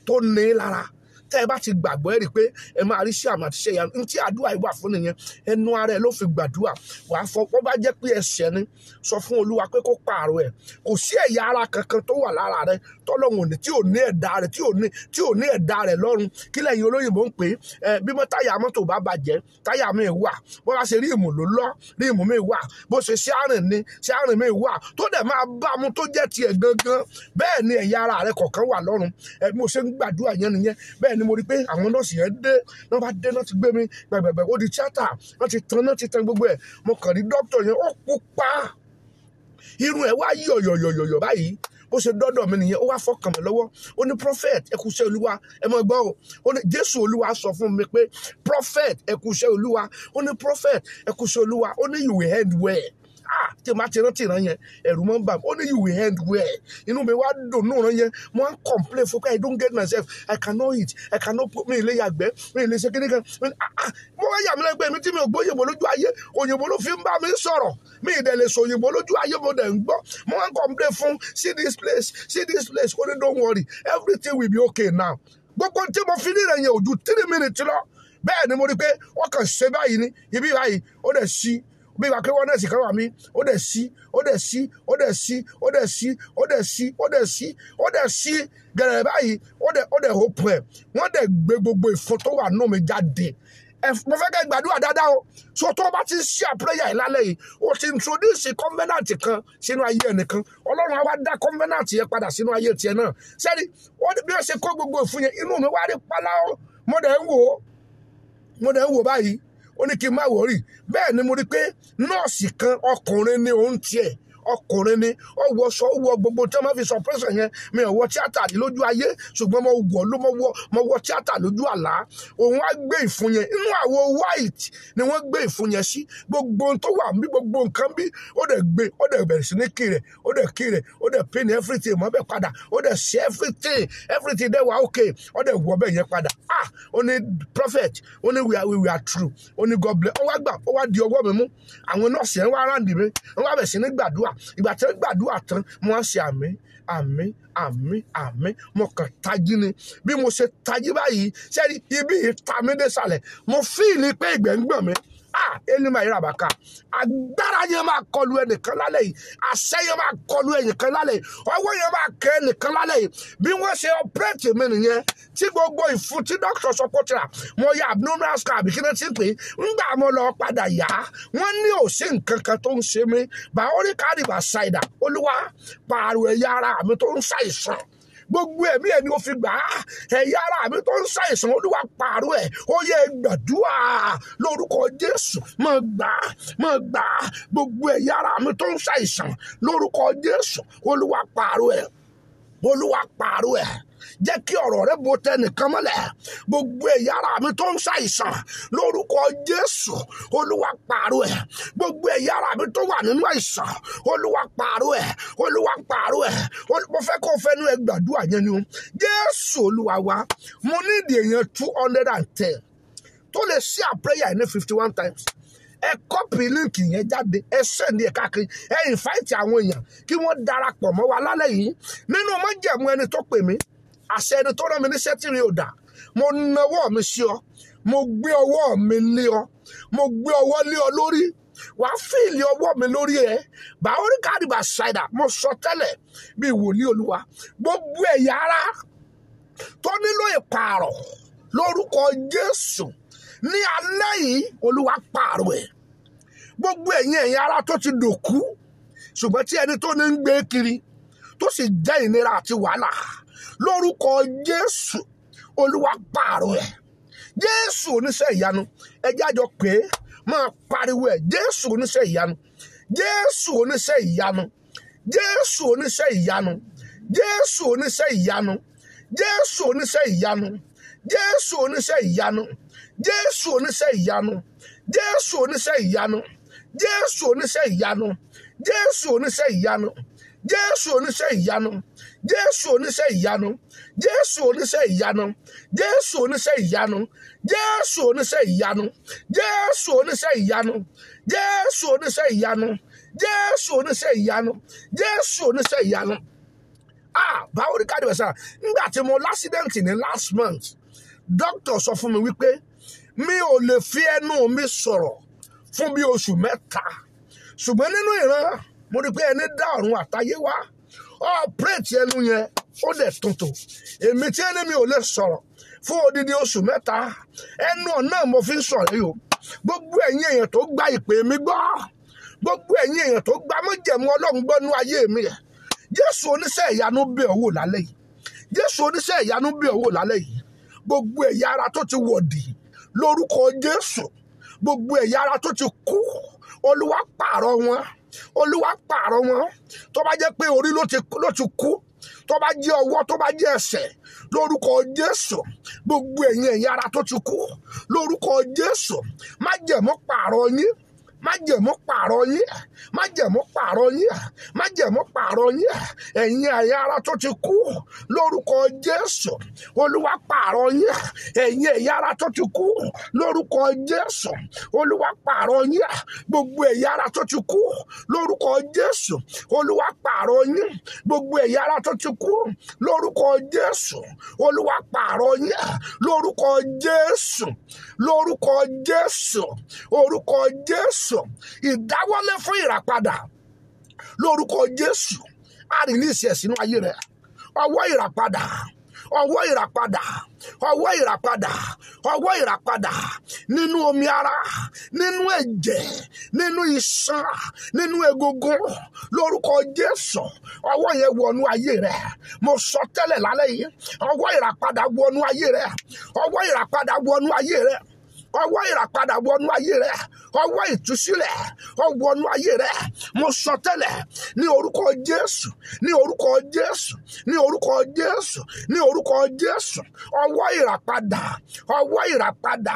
tó ní lára tẹ́ ẹ bá ti gbàgbọ́ ẹ rí i pé ẹ máa rí sí àmì àti ṣe ìyanu tí àdúrà yìí wà fún nìyẹn ẹnu ara ẹ ló fi gbàdúrà wàá fọ wọ́n bá jẹ́ pé ẹ̀ṣẹ̀ ni sọ fún Olúwa pé kó pààrọ̀ ẹ̀ kò sí ẹ̀yà ara kankan tó wà lára rẹ tọ́lọ́hun ní tí ò ní ẹ̀dá rẹ tí ò ní ẹ̀dá rẹ lọ́run kí lẹ́yìn olóyìnbó ń pè é bí mo táyà mọ́tò bá bàjẹ́ táyà mi wà bó bá ṣe ríìmù ló lọ ríìmù mi wà bó ṣe ṣáàrìn ni ṣáàrìn mi wà tó dẹ̀ máa bá mu tó jẹ́ tiẹ̀ gangan bẹ́ẹ̀ ni ẹ̀yà ara rẹ kọ̀ọ̀kan wà lọ́run mo ṣe ń gbàdúrà yẹn nìyẹn bẹ́ẹ̀ ni mo rí pé àwọn nọ́ọ̀sì yẹn dé náà bá dé náà ti gbé mi gbẹ̀gbẹ̀gbẹ̀ ó di tíátà náà ti tan gbogbo ẹ̀ mo kàn rí dókítà yẹn ó pupa irun ẹ̀ wá yọ̀yọ̀yọ̀yọ̀ báyìí bó ṣe dọ́dọ̀ mi nìyẹn ó wá fọkàn mi lọ́wọ́ ó ní prophet ẹ kú iṣẹ́ Olúwa ẹ mọ̀ gbọ́ o ó ní Jésù Olúwa sọ fún mi pé prophet ẹ kú iṣẹ́ Olúwa ó ní prophet ẹ kú iṣẹ́ Olúwa ó ní you will end well tí ma ti rántí ìran yẹn ẹ̀rù mọ́ ń bà mí ó ní you will end well inú mi wá dùn ní ìran yẹn mo ń complain fún pé I don't get myself I cannot eat I cannot put mi ilé yàgbẹ́ mi ilé ṣe kíní kan mo wá yà mí lẹ́gbẹ̀ẹ́ mi tí mi ò gbọ́ òyìnbó lójú ayé òyìnbó ló fi ń bá mi sọ̀rọ̀ mi ìdẹ̀ lè sọ òyìnbó lójú ayé mo dẹ̀ ń gbọ́ mo wá ń complain fún see this place ó ní don't worry everything will be okay now gbogbo tí mo fi ní ìrẹ̀yìn ojú 3 minutes lọ bẹ́ẹ̀ ni mo rí pé wọ́n kàn ṣe báyìí ní ibi báyìí ó dẹ̀ sí bí wàá kí wọ́n náà sì kọ́ wà mí ó dẹ̀ sí gẹ̀rẹ̀ báyìí ó dẹ̀ hope ẹ̀ wọ́n dẹ̀ gbé gbogbo ìfun tó wà nù mí jáde mo fẹ́ kẹ́ gbàdúrà dáadáa o so tó o bá ti ṣe àpẹẹrẹ yìí lálẹ́ yìí o ti introduce covenant kan sínú ayé ẹnìkan Ọlọ́run á wá dá covenant yẹn padà sínú ayé tiẹ̀ náà sẹ́ni bí wọ́n ṣe kó gbogbo ìfun yẹn inú mi wá rí pálá o mo dẹ̀ ń wò báyìí ó ní kí n má wọrí bẹ́ẹ̀ ni mo rí pé nọ́ọ̀sì kan ọkùnrin ni òun tiẹ̀ ọkùnrin ni ó wọṣọ ó wọ gbogbo tí wọ́n máa fi sọ pẹ́sẹ̀ yẹn mi ò wọ tíátà rí lójú ayé ṣùgbọ́n mo wọ tíátà lójú àlá òun á gbé ìfun yẹn inú àwo white ni wọ́n gbé ìfun yẹn sí gbogbo tó wà bí gbogbo nǹkan bí ó dẹ̀ bẹ̀rẹ̀ sí ní kí rẹ̀ ó dẹ̀ pin everything mọ́ bẹ́ẹ̀ padà ó dẹ̀ ṣe everything dẹ̀ wà okay ó dẹ̀ wọ bẹ́ẹ̀ yẹn padà ó ní prophet ó ní we are true ó ní God bless ó wá di ọwọ́ mi mú àwọn nọ́ọ̀sì yẹn wá ráǹdì mi wọ́n wá bẹ̀ sí ní gbàdúrà ìgbà tí wọ́n gbàdúrà tán mo wá ṣe àmín mo kàn tají ni bí mo ṣe tají báyìí sẹ́ni ibi ìta mi dé sàlẹ̀ mo fíìlì pé ìgbẹ́ ń gbọ̀n mi elima irabaka agbára yẹn máa kọlu ẹnìkan lálẹ́ yìí àṣẹ yẹn máa kọlu ẹnìkan lálẹ́ yìí ọwọ́ yẹn máa kẹ ẹnìkan lálẹ́ yìí bí wọ́n ṣe ọpẹrẹtì mi nìyẹn tí gbogbo ìfun tí dókítà sọ pé ó tira mo ya abdominal scar àbí kí ni ti pè é ńgbà mo lọ padà yá wọ́n ní ò sí nǹkan kan tó ń ṣe mí bàórí kárìbà ṣáìdà Olúwa pààrọ̀ ẹ̀yà ara mi tó ń ṣàìsàn gbogbo ẹ̀mí ẹ̀ ni ó fi gbà á ẹ̀yà ara mi tó ń ṣàìsàn Olúwa pààrọ̀ ẹ̀ ó yẹ gbàdúrà lórúkọ Jésù máa gbà á gbogbo ẹ̀yà ara mi tó ń ṣàìsàn lórúkọ Jésù Olúwa pààrọ̀ ẹ̀ jẹ́ kí ọ̀rọ̀ rẹ bó tẹnìkan mọ́lẹ̀ gbogbo ẹ̀yà ara mi tó ń ṣàìsàn lórúkọ Jésù Olúwa pààrọ̀ ẹ̀ gbogbo ẹ̀yà ara mi tó wà nínú àìsàn Olúwa pààrọ̀ ẹ̀ mo fẹ́ kó fẹ́nu ẹ gbàdúrà yẹn ni o Jésù Olúwa wa mo ní ìdí èèyàn 210 tó lè ṣe àpẹẹrẹ ní 51 times ẹ kọ́pì líǹkì yẹn jáde ẹ sẹ́ndì ẹ̀ káàkiri ẹ ìfáìtì àwọn èèyàn kí wọ́n darapọ̀ mọ́ wa lálẹ́ yìí nínú májẹ̀mú ẹni tó pè mí àṣẹ ẹni tó rán mi níṣẹ́ tí mi ò dà mo nawọ́ mi sí ọ mo gbé ọwọ́ mi lé ọ mo gbé ọwọ́ lé ọ lórí wàá fìlì ọwọ́ mi lórí ẹ bàórí kárìbà ṣáìdà mo sọ tẹ́lẹ̀ bí wòlíì Olúwa gbogbo ẹ̀yà ara tó nílò ìpààrọ̀ lórúkọ Jésù ní alẹ́ yìí Olúwa pààrọ̀ ẹ̀ gbogbo ẹ̀yà ara tó ti dòkú ṣùgbọ́n tí ẹni tó ní ń gbé kiri tó sì jẹ́ ìnira àti wàhálà lórúkọ Jésù Olúwa pààrọ̀ ẹ̀ Jésù oníṣẹ́ ìyanu ẹjẹ́ àjọ pé máa pariwo ẹ̀ Jésù oníṣẹ́ ìyanu Jésù oníṣẹ́ ìyanu Jésù oníṣẹ́ ìyanu Jésù oníṣẹ́ ìyanu, Jésù oníṣẹ́ ìyanu, Jésù oníṣẹ́ ìyanu, Jésù oníṣẹ́ ìyanu, Jésù oníṣẹ́ ìyanu, Jésù oníṣẹ́ ìyanu, Jésù oníṣẹ́ ìyanu, Jésù oníṣẹ́ ìyanu, Jésù oníṣẹ́ ìyanu, Jésù oníṣẹ́ ìyanu, Jésù oníṣẹ́ ìyanu, Jésù oníṣẹ́ ìyanu, Jésù oníṣẹ́ ìyanu, Jésù oníṣẹ́ ìyanu, Jésù oníṣẹ́ ìyanu, Jésù oníṣẹ́ ìyanu. Báwo ni káàdì wẹ̀sán nígbà tí mo lásìdẹ́ǹtì ní last month doctor sọ fún mi wípé mi ò lè fi ẹnu mi sọ̀rọ̀ fún bí oṣù mẹ́ta ṣùgbọ́n nínú ìran mo rí pé ẹni dá ọ̀run àtayé wá ọ̀pẹ́rẹ́tì ẹnu yẹn ó dẹ̀ tuntun èmi tí ẹni mi ò lè sọ̀rọ̀ fún odidi oṣù mẹ́ta ẹnu ọ̀nà mo fi ń sọ̀rọ̀ yìí o gbogbo ẹ̀yin èèyàn tó gba ìpè mi gbọ́ gbogbo ẹ̀yin èèyàn tó gba májẹ̀mú Ọlọ́run gbọ́ nú ayé mi Jésù oníṣẹ́ ìyanu bẹ̀ ọ́ wò lálẹ́ yìí Jésù oníṣẹ́ ìyanu bẹ̀ ọ́ wò lálẹ́ yìí gbogbo ẹ̀yà ara tó ti wọ̀dì lórúkọ Jésù gbogbo ẹ̀yà ara tó ti kú Olúwa pààrọ̀ wọn Olúwa pààrọ̀ wọn tó bá jẹ́ pé orí ló ti kú tó bá jẹ́ ọwọ́ tó bá jẹ́ ẹsẹ̀ lórúkọ Jésù gbogbo ẹ̀yin ẹ̀yà ara tó ti kú lórúkọ Jésù májẹ̀mú pààrọ̀ yín májẹ̀mú pààrọ̀ yín májẹ̀mú pààrọ̀ yín májẹ̀mú pààrọ̀ yín ẹ̀yin ẹ̀yà ara tó ti kú lórúkọ Jésù Olúwa pààrọ̀ yín ẹ̀yin ẹ̀yà ara tó ti kú lórúkọ Jésù Olúwa pààrọ̀ yín gbogbo ẹ̀yà ara tó ti kú lórúkọ Jésù Olúwa pààrọ̀ yín gbogbo ẹ̀yà ara tó ti kú lórúkọ Jésù Olúwa pààrọ̀ yín lórúkọ Jésù lórúkọ Jésù orúkọ Jésù ìdáwọ́lé fún ìràpadà lórúkọ Jésù àrílísì ẹ̀ sínú ayé rẹ̀ ọwọ́ ìràpadà ọwọ́ ìràpadà ọwọ́ ìràpadà ọwọ́ ìràpadà nínú omi ara nínú ẹ̀jẹ̀ nínú iṣan nínú egungun lórúkọ Jésù ọwọ́ yẹn wọnú ayé rẹ̀ mo sọ tẹ́lẹ̀ lálẹ́ yìí ọwọ́ ìràpadà wọnú ayé rẹ̀ ọwọ́ ìràpadà wọnú ayé rẹ̀ ọwọ́ ìràpadà wọnú ayé rẹ̀ ọwọ́ ìtúsílẹ̀ ọwọ́nú ayé rẹ̀ mo sọ tẹ́lẹ̀ ní orúkọ Jésù ní orúkọ Jésù ní orúkọ Jésù ní orúkọ Jésù ọwọ́ ìràpadà ọwọ́ ìràpadà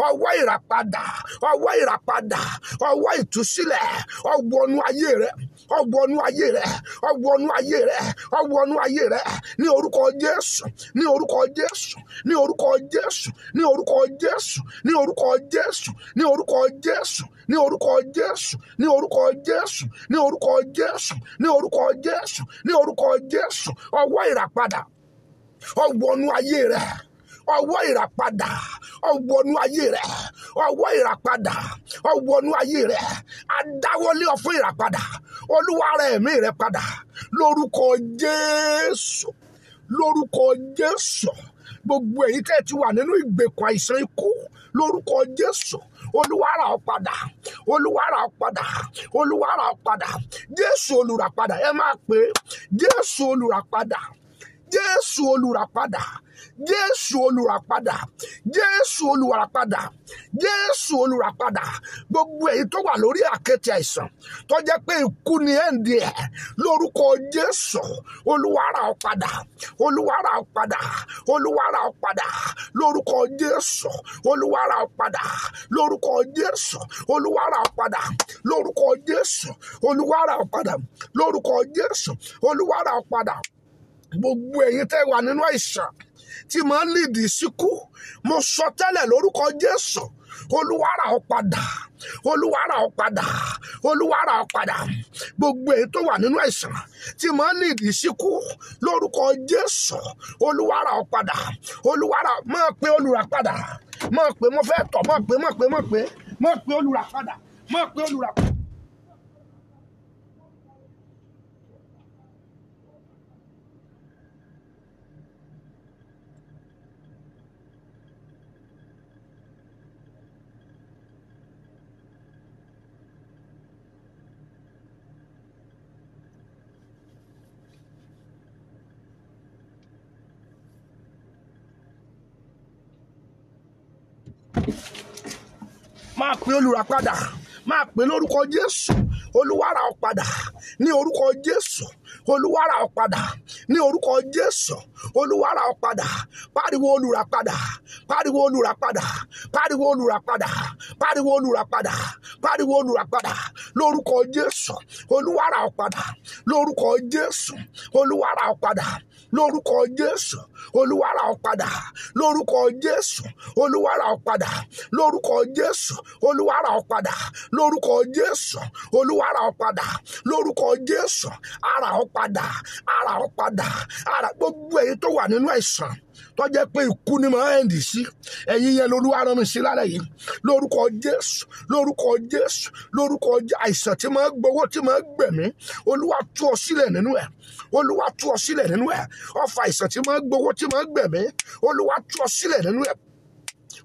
ọwọ́ ìràpadà ọwọ́ ìràpadà ọwọ́ ìtúsílẹ̀ ọwọ́nú ayé rẹ̀ ọwọ́nú ayé rẹ̀ ọwọ́nú ayé rẹ̀ ọwọ́nú ayé rẹ̀ ní orúkọ Jésù ní orúkọ Jésù ní orúkọ Jésù ní orúkọ Jésù ní orúkọ Jésù ní orúkọ Jésù ní orúkọ Jésù ní orúkọ Jésù ní orúkọ Jésù ní orúkọ Jésù ní orúkọ Jésù ọwọ́ ìràpadà ọwọ́nú ayé rẹ̀ ọwọ́ ìràpadà ọwọ́nú ayé rẹ̀ ọwọ́ ìràpadà ọwọ́nú ayé rẹ̀ adáwọlé ọ fún ìràpadà Olúwa rẹ̀ ẹ̀mí rẹ̀ padà lórúkọ Jésù lórúkọ Jésù gbogbo èyí tẹ́ ti wà nínú ìgbèkùn àìsàn ikú lórúkọ Jésù Olúwa rà ọ́ padà Olúwa rà ọ́ padà Olúwa rà ọ́ padà Jésù olùràpadà ẹ máa pè é Jésù olùràpadà Jésù olùràpadà Jésù olùràpadà Jésù olùràpadà Jésù olùràpadà gbogbo èyí tó wà lórí àkéte àìsàn tó jẹ́ pé ikú ni ẹ̀ǹdí ẹ̀ lórúkọ Jésù Olúwa rà ọ́ padà Olúwa rà ọ́ padà Olúwa rà ọ́ padà lórúkọ Jésù Olúwa rà ọ́ padà lórúkọ Jésù Olúwa rà ọ́ padà lórúkọ Jésù Olúwa rà ọ́ padà lórúkọ Jésù Olúwa rà ọ́ padà gbogbo ẹ̀yin tẹ́ wà nínú àìsàn tí máa ń lìdí síkú mo sọ tẹ́lẹ̀ lórúkọ Jésù Olúwa rà ọ́ padà Olúwa rà ọ́ padà Olúwa rà ọ́ padà gbogbo èyí tó wà nínú àìsàn tí máa ń lìdí síkú lórúkọ Jésù Olúwa rà ọ́ padà Olúwa rà máa pé olùràpadà máa pé mo fẹ́ tọ̀ máa pé olùràpadà máa pé olùràpadà. Máa pè olùràpadà máa pè lórúkọ Jésù Olúwa rà ọ́ padà ní orúkọ Jésù Olúwa rà ọ́ padà ní orúkọ Jésù. Olúwa rà ọ́ padà. Pariwo olùràpadà. Pariwo olùràpadà. Pariwo olùràpadà. Pariwo olùràpadà. Pariwo olùràpadà. Lórúkọ Jésù. Olúwa rà ọ́ padà. Lórúkọ Jésù. Olúwa rà ọ́ padà. Lórúkọ Jésù. Olúwa rà ọ́ padà. Lórúkọ Jésù. Olúwa rà ọ́ padà. Lórúkọ Jésù. Olúwa rà ọ́ padà. Lórúkọ Jésù. Olúwa rà ọ́ padà. Lórúkọ Jésù. Ara ọ́ padà. Ara ọ́ padà. Ara gbogbo èyí tó wà nínú àìsàn tó jẹ́ pé ikú ni máa ń dì sí ẹ̀yin yẹn lolúwa rán mi sí lálẹ́ yìí lórúkọ Jésù. Lórúkọ Jésù. Lórúkọ àìsàn tí máa gbowó tí máa gbẹ̀mí Olúwa tú ọ sílẹ̀ nínú ẹ̀. Olúwa tú ọ sílẹ̀ nínú ẹ̀. Ọfà àìsàn tí máa gbowó tí máa gbẹ̀mí Olúwa tú ọ sílẹ̀ nínú ẹ̀.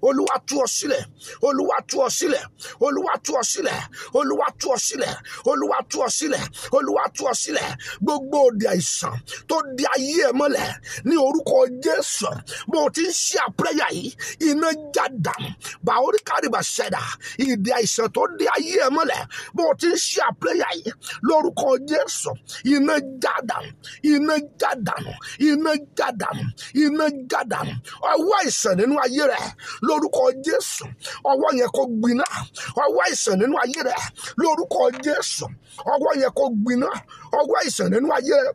Olúwa tú ọ sílẹ̀. Olúwa tú ọ sílẹ̀. Olúwa tú ọ sílẹ̀. Olúwa tú ọ sílẹ̀. Olúwa tú ọ sílẹ̀. Olúwa tú ọ sílẹ̀. Gbogbo òdì àìsàn tó di ayé ẹ mọ́lẹ̀ ní orúkọ Jésù. Bó o ti ń ṣe àpẹẹrẹ yìí iná já dànù. Bàórí kárìbà ṣẹ̀dá ìdí àìsàn tó di ayé ẹ mọ́lẹ̀. Bó o ti ń ṣe àpẹẹrẹ yìí lórúkọ Jésù iná já dànù. Iná já dànù. Iná já dànù. Iná já dànù. Ọwọ́ àìsàn nínú ayé rẹ lórúkọ Jésù. Ọwọ́ yẹn kó gbiná. Ọwọ́ àìsàn nínú ayé rẹ lórúkọ Jésù. Ọwọ́ yẹn kó gbiná. Ọwọ́ àìsàn nínú ayé rẹ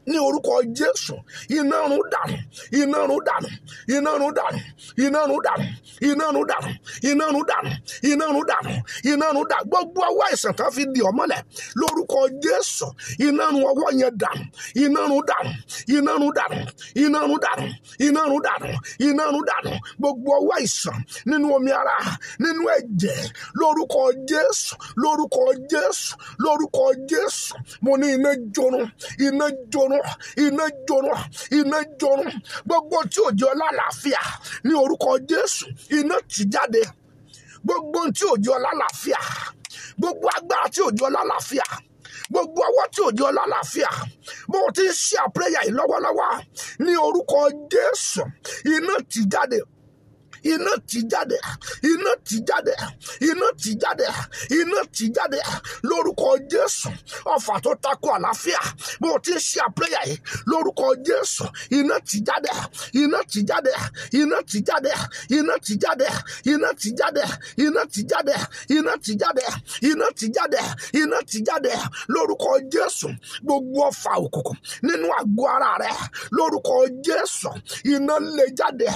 ní orúkọ Jésù. Iná run dànù. Iná run dànù. Iná run dànù. Iná run dànù. Iná run dànù. Iná run dànù. Iná run dànù. Iná run dànù. Gbogbo ọwọ́ àìsàn kan fi di ọmọlẹ̀ lórúkọ Jésù. Iná run ọwọ́ yẹn dànù. Iná run dànù. Iná run dànù. Iná run dànù. Iná run dànù. Iná run dànù. Gbogbo ọwọ́ àìsàn nínú omi ara nínú ẹ̀jẹ̀ lórúkọ Jésù. Lórúkọ Jésù. Lórúkọ Jésù. Mo ní iná jorun. Iná jorun. Iná jorun. Iná jorun. Gbogbo tí ò jẹ́ ọlálàáfíà ní orúkọ Jésù iná tì jáde. Gbogbo tí ò jẹ́ ọlálàáfíà. Gbogbo agbára tí ò jẹ́ ọlálàáfíà. Gbogbo ọwọ́ tí ò jẹ́ ọlálàáfíà. Bó o ti ń ṣe àpẹẹrẹ yìí lọ́wọ́lọ́wọ́ ní orúkọ Jésù iná tì jáde. Iná tì jáde. Iná tì jáde. Iná tì jáde. Iná tì jáde lórúkọ Jésù. Ọfà tó tako àlàáfíà bó o ti ń ṣe àpẹẹrẹ yìí lórúkọ Jésù iná tì jáde. Iná tì jáde. Iná tì jáde. Iná tì jáde. Iná tì jáde. Iná tì jáde. Iná tì jáde. Iná tì jáde. Iná tì jáde lórúkọ Jésù. Gbogbo ọfà òkùnkùn nínú àgọ́ ara rẹ lórúkọ Jésù iná lè jáde.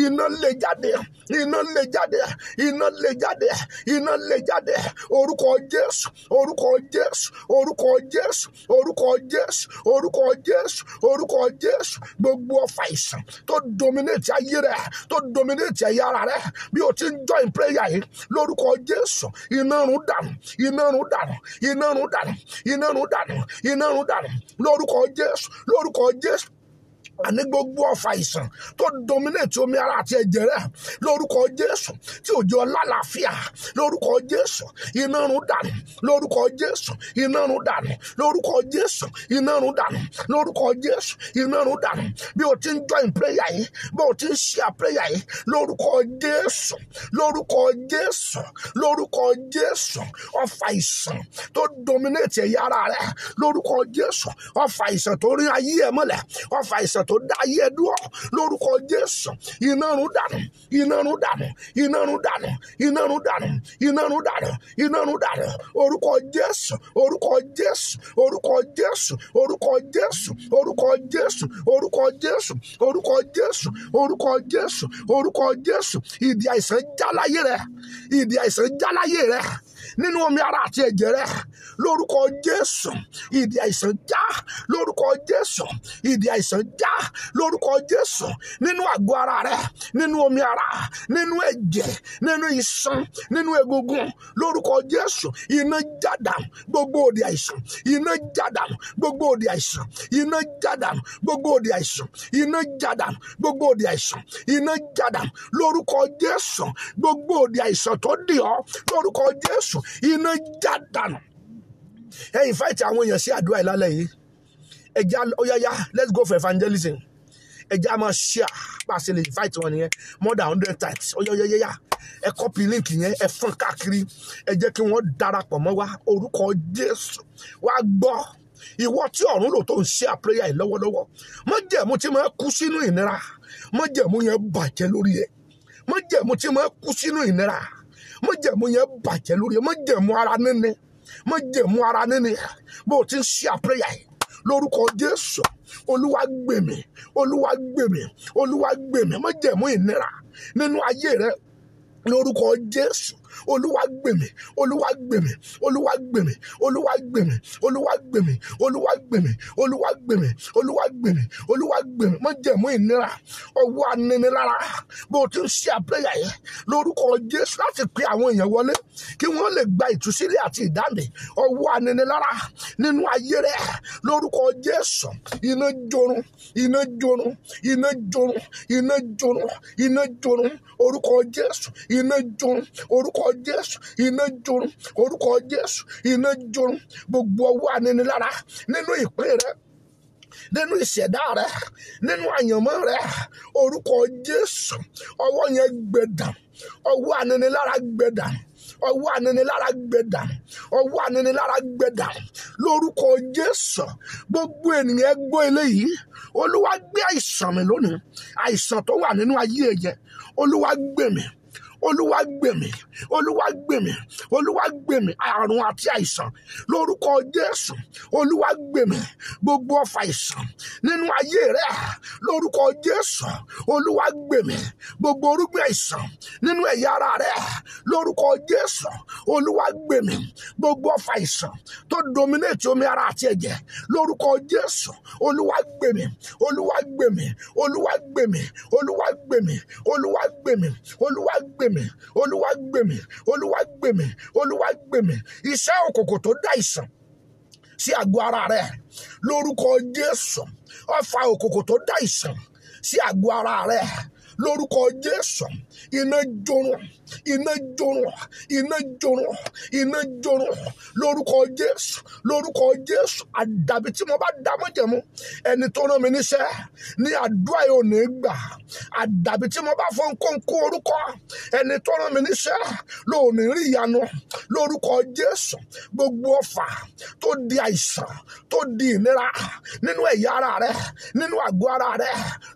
Iná lè jáde. Iná lè jáde. Iná lè jáde. Iná lè jáde. Orúkọ Jésù. Orúkọ Jésù. Orúkọ Jésù. Orúkọ Jésù. Orúkọ Jésù. Orúkọ Jésù. Gbogbo ọfà àìsàn tó dominate ayé rẹ tó dominate ayé ara rẹ bí o ti ń join prayer yìí lórúkọ Jésù iná run dànù. Iná run dànù. Iná run dànù. Iná run dànù. Iná run dànù lórúkọ Jésù. Lórúkọ Jésù. Àní gbogbo ọfà àìsàn tó dominate omi ara àti ẹ̀jẹ̀ rẹ lórúkọ Jésù tí ò jẹ́ ọlálàáfíà lórúkọ Jésù iná run dànù. Lórúkọ Jésù iná run dànù. Lórúkọ Jésù iná run dànù. Lórúkọ Jésù iná run dànù. Bí o ti ń join prayer yìí bí o ti ń share prayer yìí lórúkọ Jésù. Lórúkọ Jésù. Lórúkọ Jésù. Ọfà àìsàn tó dominate ẹ̀yà ara rẹ lórúkọ Jésù. Ọfà àìsàn tó rí ayé ẹ mọ́lẹ̀. Ọfà àìsàn tó dá ayé dúró lórúkọ Jésù iná run dànù. Iná run dànù. Iná run dànù. Iná run dànù. Iná run dànù. Iná run dànù. Orúkọ Jésù. Orúkọ Jésù. Orúkọ Jésù. Orúkọ Jésù. Orúkọ Jésù. Orúkọ Jésù. Orúkọ Jésù. Orúkọ Jésù. Orúkọ Jésù. Ìdí àìsàn já láyé rẹ. Ìdí àìsàn já láyé rẹ nínú omi ara àti ẹ̀jẹ̀ rẹ lórúkọ Jésù. Ìdí àìsàn já lórúkọ Jésù. Ìdí àìsàn já lórúkọ Jésù nínú àgọ́ ara rẹ nínú omi ara nínú ẹ̀jẹ̀ nínú iṣan nínú egungun lórúkọ Jésù iná já dànù gbogbo òdì àìsàn. Iná já dànù gbogbo òdì àìsàn. Iná já dànù gbogbo òdì àìsàn. Iná já dànù gbogbo òdì àìsàn. Iná já dànù lórúkọ Jésù gbogbo òdì àìsàn tó dì ọ́ lórúkọ Jésù iná já dànù. Ẹ invite àwọn èèyàn sí àdúrà ìlálẹ̀ yìí. Ẹ jẹ́ oyaya let's go for evangelism. Ẹ jẹ́ a máa share bá a ṣe lè invite wọn nìyẹn more than 100 times. Oyayaya ẹ copy link yẹn ẹ fọ́n káàkiri. Ẹ jẹ́ kí wọ́n darapọ̀ mọ́ wa orúkọ Jésù. Wá gbọ́ ìwọ tí ọ̀run lò tó ń ṣe àpéyà yìí lọ́wọ́lọ́wọ́ májẹ̀mú tí máa kú sínú ìnira májẹ̀mú yẹn bàjẹ́ lórí ẹ̀ májẹ̀mú tí máa kú sínú ìnira májẹ̀mú yẹn bàjẹ́ lórí ẹ̀ májẹ̀mú ara níní bó o ti ń ṣe àpéyà yìí lórúkọ Jésù Olúwa gbè mí Olúwa gbè mí Olúwa gbè mí májẹ̀mú ìnira nínú ayé rẹ lórúkọ Jésù Olúwa gbè mí Olúwa gbè mí Olúwa gbè mí Olúwa gbè mí Olúwa gbè mí Olúwa gbè mí Olúwa gbè mí Olúwa gbè mí Olúwa gbè mí májẹ̀mú ìnira ọwọ́ aninilára bó o ti ń ṣe àpéyà yẹn lórúkọ Jésù láti pe àwọn èèyàn wọlé kí wọ́n lè gba ìtúsílẹ̀ àti ìdáǹdè ọwọ́ aninilára nínú ayé rẹ lórúkọ Jésù iná jorun iná jorun iná jorun iná jorun iná jorun orúkọ Jésù iná jorun orúkọ Jésù iná jorun orúkọ Jésù iná jorun gbogbo ọwọ́ aninilára nínú ìpín rẹ nínú ìṣẹ̀dá rẹ nínú àyànmọ́ rẹ orúkọ Jésù ọwọ́ yẹn gbẹ dànù ọwọ́ aninilára gbẹ dànù ọwọ́ aninilára gbẹ dànù ọwọ́ aninilára gbẹ dànù lórúkọ Jésù gbogbo ènìyàn gbọ́ eléyìí Olúwa gbé àìsàn mi lónìí àìsàn tó wà nínú ayé yẹn Olúwa gbé mi Olúwa gbè mí Olúwa gbè mí Olúwa gbè mí àrùn àti àìsàn lórúkọ Jésù Olúwa gbè mí gbogbo ọfà àìsàn nínú ayé rẹ lórúkọ Jésù Olúwa gbè mí gbogbo orúgbìn àìsàn nínú ẹ̀yà ara rẹ lórúkọ Jésù Olúwa gbè mí gbogbo ọfà àìsàn tó dominate omi ara àti ẹ̀jẹ̀ lórúkọ Jésù Olúwa gbè mí Olúwa gbè mí Olúwa gbè mí Olúwa gbè mí Olúwa gbè mí Olúwa gbè mí Olúwa gbè mí Olúwa gbè mí Olúwa gbè mí iṣẹ́ òkùnkùn tó dá ìsàn sí àgọ́ ara rẹ lórúkọ Jésù ọfà òkùnkùn tó dá ìsàn sí àgọ́ ara rẹ lórúkọ Jésù iná jorun iná jorun iná jorun iná jorun lórúkọ Jésù lórúkọ Jésù àdàbí tí mo bá dá májẹ̀mú ẹni tó rán mi níṣẹ́ ní àdúrà yóò ní gbà àdàbí tí mo bá fọ́n kónkó orúkọ ẹni tó rán mi níṣẹ́ lóòní rí ìyanu lórúkọ Jésù gbogbo ọfà tó di àìsàn tó di ìnira nínú ẹ̀yà ara rẹ nínú àgọ́ ara rẹ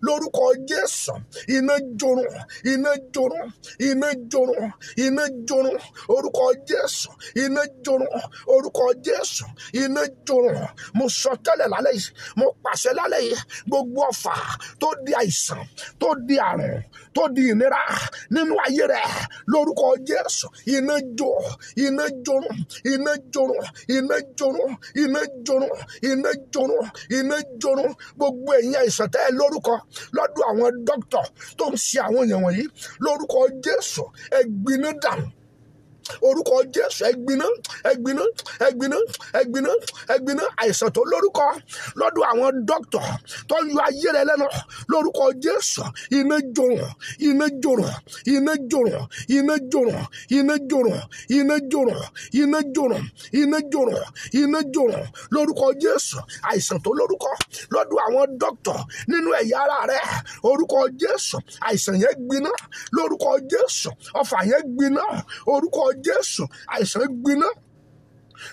lórúkọ Jésù iná jorun iná jorun iná jorun iná jorun orúkọ Jésù iná jorun orúkọ Jésù iná jorun mo sọ tẹ́lẹ̀ lálẹ́ yìí mo pàṣẹ lálẹ́ yìí gbogbo ọfà tó di àìsàn tó di àrùn tó di ìnira nínú ayé rẹ lórúkọ Jésù iná jó iná jorun iná jorun iná jorun iná jorun iná jorun iná jorun gbogbo ẹ̀yin àìsàn tẹ́ ẹ lórúkọ lọ́dọ̀ àwọn dókítà tó ń ṣe àwọn èèyàn wọ̀nyí lórúkọ Jésù ẹ gbiná dànù orúkọ Jésù ẹgbiná ẹgbiná ẹgbiná ẹgbiná ẹgbiná àìsàn tó lórúkọ lọ́dọ̀ àwọn dókítà tó yọ ayé rẹ lẹ́nu lórúkọ Jésù iná jorun iná jorun iná jorun iná jorun iná jorun iná jorun iná jorun iná jorun iná jorun lórúkọ Jésù àìsàn tó lórúkọ lọ́dọ̀ àwọn dókítà nínú ẹ̀yà ara rẹ orúkọ Jésù àìsàn yẹn gbiná lórúkọ Jésù ọfà yẹn gbiná orúkọ Jésù àìsàn gbiná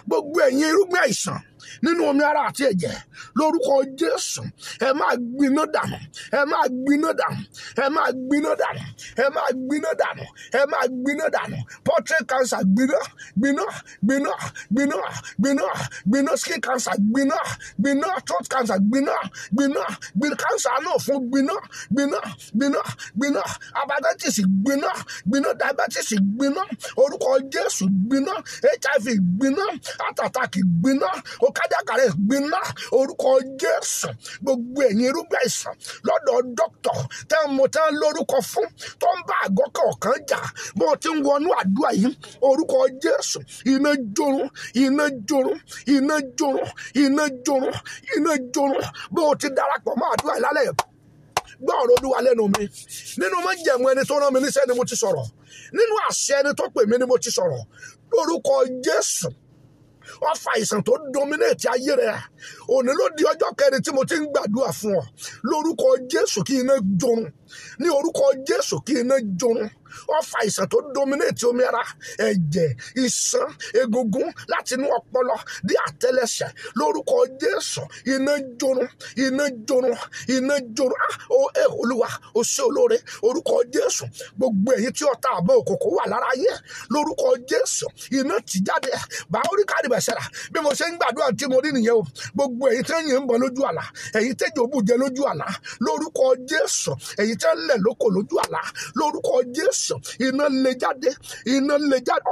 gbogbo ẹ̀yin irúgbìn àìsàn nínú omi ara àti ẹ̀jẹ̀ lórúkọ Jésù ẹ máa gbiná dànù ẹ máa gbiná dànù ẹ máa gbiná dànù ẹ máa gbiná dànù ẹ máa gbiná dànù prostate cancer gbiná gbiná gbiná gbiná gbiná gbiná skin cancer gbiná gbiná throat cancer gbiná gbiná gbiná cancer náà fún gbiná gbiná gbiná gbiná hepatitis gbiná gbiná diabetes gbiná orúkọ Jésù gbiná HIV gbiná heart attack gbiná kájàkárẹ̀ gbiná orúkọ Jésù gbogbo ẹ̀yin irúgbìn àìsàn lọ́dọ̀ dókítà tẹ́ mo tẹ́ lórúkọ fún tó ń bá àgọ́ kọ̀ọ̀kan jà bó ti ń wọnú àdúrà yìí orúkọ Jésù iná jorun iná jorun iná jorun iná jorun iná jorun bó ti darapọ̀ mọ́ àdúrà yìí lálẹ́ gbọ́ ọ̀rọ̀ Olúwa lẹ́nu mi nínú májẹ̀mú ẹni tó rán mi níṣẹ́ ni mo ti sọ̀rọ̀ nínú àṣẹ ẹni tó pè mí ni mo ti sọ̀rọ̀ lórúkọ Jésù ọfà àìsàn tó dominate ayé rẹ òní ló di ọjọ́ kẹrin tí mo ti ń gbàdúrà fún ọ lórúkọ Jésù kí iná jorun ní orúkọ Jésù kí iná jorun ọfà àìsàn tó dominate omi ara ẹ̀jẹ̀ iṣan egungun láti inú ọpọlọ dé àtẹ́lẹsẹ̀ lórúkọ Jésù iná jorun iná jorun iná jorun Olúwa o ṣé olóore orúkọ Jésù gbogbo èyí tí ọ̀tá àbọ̀ òkòkò wà lára yẹ lórúkọ Jésù iná ti jáde báwórí káàdì bẹ̀sẹ̀rà bí mo ṣe ń gbàdúrà tí mo rí nìyẹn o gbogbo èyí tí ń bọ̀ lójú àlá èyí tẹ́jọ́ bùjẹ lójú àlá lórúkọ Jésù èyí tí ń lẹ̀ lóko lójú àlá lórúkọ Jésù iná lè jáde